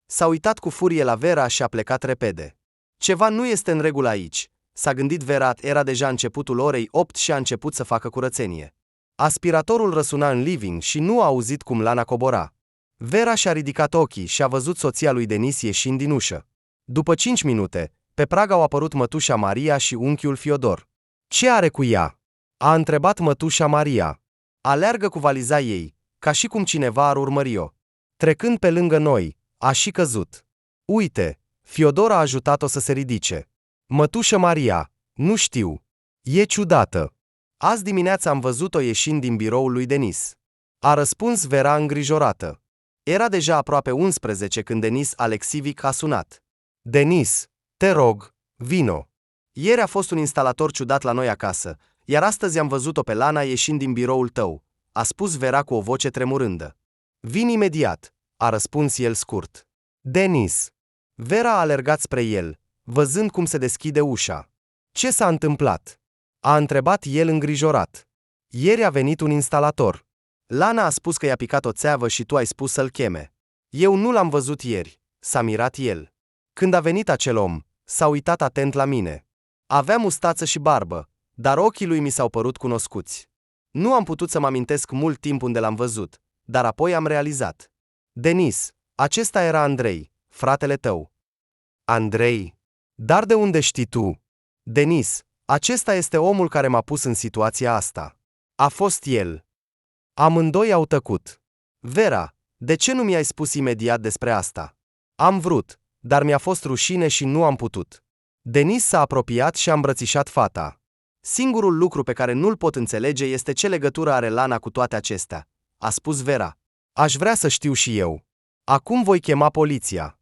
S-a uitat cu furie la Vera și a plecat repede. Ceva nu este în regulă aici, s-a gândit Vera, era deja începutul orei 8 și a început să facă curățenie. Aspiratorul răsuna în living și nu a auzit cum Lana cobora. Vera și-a ridicat ochii și a văzut soția lui Denis ieșind din ușă. După 5 minute, pe prag au apărut mătușa Maria și unchiul Fiodor. Ce are cu ea? A întrebat mătușa Maria. Aleargă cu valiza ei, ca și cum cineva ar urmări-o. Trecând pe lângă noi, a și căzut. Uite, Fiodor a ajutat-o să se ridice. Mătușă Maria, nu știu. E ciudată. Azi dimineața am văzut-o ieșind din biroul lui Denis. A răspuns Vera îngrijorată. Era deja aproape 11 când Denis Alexivic a sunat. Denis, te rog, vino. Ieri a fost un instalator ciudat la noi acasă, iar astăzi am văzut-o pe Lana ieșind din biroul tău, a spus Vera cu o voce tremurândă. Vin imediat, a răspuns el scurt. Denis. Vera a alergat spre el, văzând cum se deschide ușa. Ce s-a întâmplat? A întrebat el îngrijorat. Ieri a venit un instalator. Lana a spus că i-a picat o țeavă și tu ai spus să-l cheme. Eu nu l-am văzut ieri, s-a mirat el. Când a venit acel om, s-a uitat atent la mine. Avea mustață și barbă, dar ochii lui mi s-au părut cunoscuți. Nu am putut să mă amintesc mult timp unde l-am văzut, dar apoi am realizat. Denis, acesta era Andrei, fratele tău. Andrei? Dar de unde știi tu? Denis, acesta este omul care m-a pus în situația asta. A fost el. Amândoi au tăcut. Vera, de ce nu mi-ai spus imediat despre asta? Am vrut, dar mi-a fost rușine și nu am putut. Denis s-a apropiat și a îmbrățișat fata. Singurul lucru pe care nu-l pot înțelege este ce legătură are Lana cu toate acestea, a spus Vera. Aș vrea să știu și eu. Acum voi chema poliția.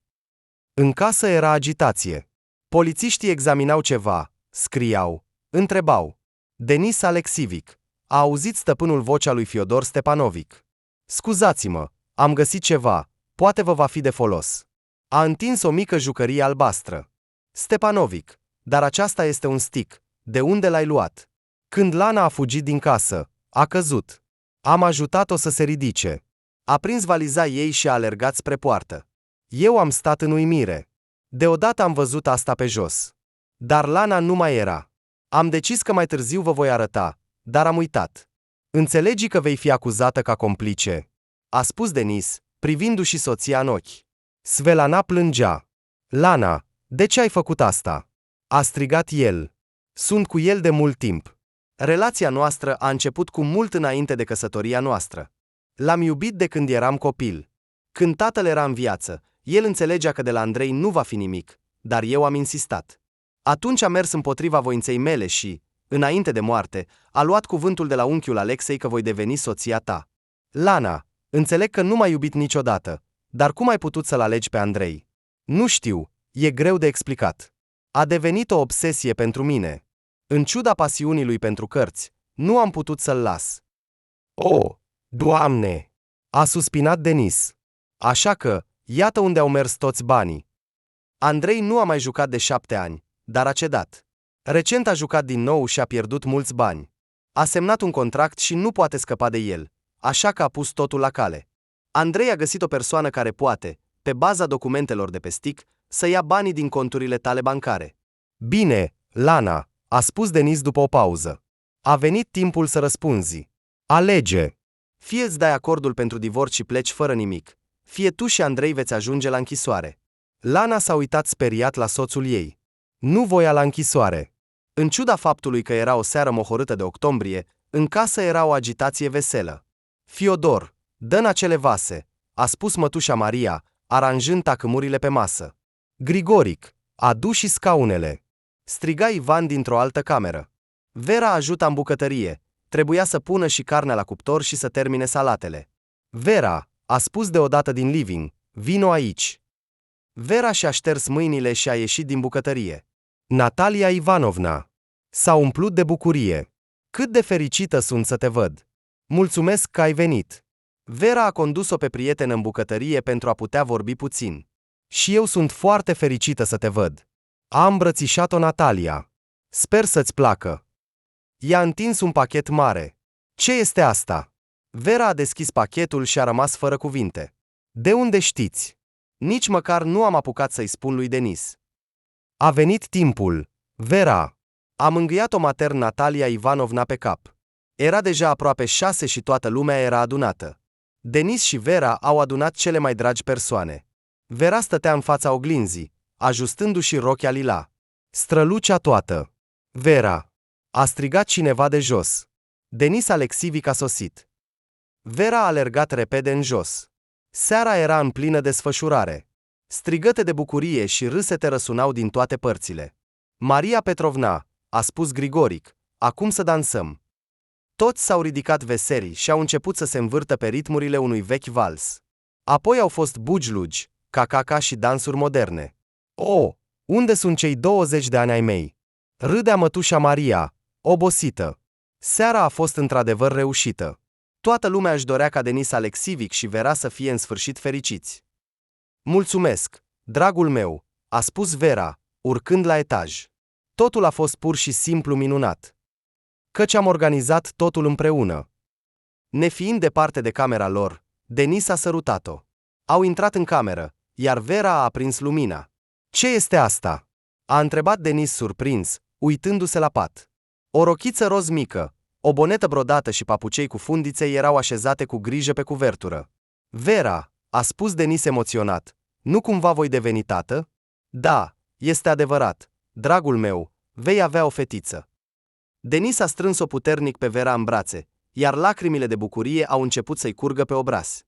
În casă era agitație. Polițiștii examinau ceva, scriau, întrebau. Denis Alexivic. A auzit stăpânul vocea lui Fiodor Stepanovic. Scuzați-mă, am găsit ceva, poate vă va fi de folos. A întins o mică jucărie albastră. Stepanovic, dar aceasta este un stick, de unde l-ai luat? Când Lana a fugit din casă, a căzut. Am ajutat-o să se ridice. A prins valiza ei și a alergat spre poartă. Eu am stat în uimire. Deodată am văzut asta pe jos. Dar Lana nu mai era. Am decis că mai târziu vă voi arăta, dar am uitat. Înțelegi că vei fi acuzată ca complice? A spus Denis, privindu-și soția în ochi. Svelana plângea. Lana, de ce ai făcut asta? A strigat el. Sunt cu el de mult timp. Relația noastră a început cu mult înainte de căsătoria noastră. L-am iubit de când eram copil. Când tatăl era în viață, el înțelegea că de la Andrei nu va fi nimic, dar eu am insistat. Atunci a mers împotriva voinței mele și, înainte de moarte, a luat cuvântul de la unchiul Alexei că voi deveni soția ta. Lana, înțeleg că nu m-ai iubit niciodată, dar cum ai putut să-l alegi pe Andrei? Nu știu, e greu de explicat. A devenit o obsesie pentru mine. În ciuda pasiunii lui pentru cărți, nu am putut să-l las. Oh, Doamne! A suspinat Denis. Așa că, iată unde au mers toți banii. Andrei nu a mai jucat de 7 ani, dar a cedat. Recent a jucat din nou și a pierdut mulți bani. A semnat un contract și nu poate scăpa de el, așa că a pus totul la cale. Andrei a găsit o persoană care poate, pe baza documentelor de pe stick, să ia banii din conturile tale bancare. Bine, Lana, a spus Denis după o pauză. A venit timpul să răspunzi. Alege. Fie îți dai acordul pentru divorț și pleci fără nimic, fie tu și Andrei veți ajunge la închisoare. Lana s-a uitat speriat la soțul ei. Nu voia la închisoare. În ciuda faptului că era o seară mohorâtă de octombrie, în casă era o agitație veselă. Fiodor, dă-n acele vase, a spus mătușa Maria, aranjând tacâmurile pe masă. Grigoric, adu și scaunele. Striga Ivan dintr-o altă cameră. Vera ajuta în bucătărie, trebuia să pună și carnea la cuptor și să termine salatele. Vera, a spus deodată din living, vino aici. Vera și-a șters mâinile și a ieșit din bucătărie. Natalia Ivanovna. S-a umplut de bucurie. Cât de fericită sunt să te văd. Mulțumesc că ai venit. Vera a condus-o pe prietenă în bucătărie pentru a putea vorbi puțin. Și eu sunt foarte fericită să te văd. A îmbrățișat-o Natalia. Sper să-ți placă. I-a întins un pachet mare. Ce este asta? Vera a deschis pachetul și a rămas fără cuvinte. De unde știți? Nici măcar nu am apucat să-i spun lui Denis. A venit timpul. Vera. A mângâiat-o matern Natalia Ivanovna pe cap. Era deja aproape 6 și toată lumea era adunată. Denis și Vera au adunat cele mai dragi persoane. Vera stătea în fața oglinzii, ajustându-și rochia lila. Strălucea toată. Vera. A strigat cineva de jos. Denis Alexivic a sosit. Vera a alergat repede în jos. Seara era în plină desfășurare. Strigăte de bucurie și râsete răsunau din toate părțile. Maria Petrovna, a spus Grigoric, acum să dansăm. Toți s-au ridicat veseli și au început să se învârtă pe ritmurile unui vechi vals. Apoi au fost bugi-lugi, cacaca și dansuri moderne. Oh, unde sunt cei 20 de ani ai mei? Râdea mătușa Maria, obosită. Seara a fost într-adevăr reușită. Toată lumea își dorea ca Denis Alexivic și Vera să fie în sfârșit fericiți. Mulțumesc, dragul meu, a spus Vera, urcând la etaj. Totul a fost pur și simplu minunat. Căci am organizat totul împreună. Nefiind departe de camera lor, Denis a sărutat-o. Au intrat în cameră, iar Vera a aprins lumina. Ce este asta? A întrebat Denis surprins, uitându-se la pat. O rochiță roz mică, o bonetă brodată și papucei cu fundițe erau așezate cu grijă pe cuvertură. Vera, a spus Denis emoționat, nu cumva voi deveni tată? Da, este adevărat, dragul meu, vei avea o fetiță. Denis a strâns-o puternic pe Vera în brațe, iar lacrimile de bucurie au început să-i curgă pe obraz.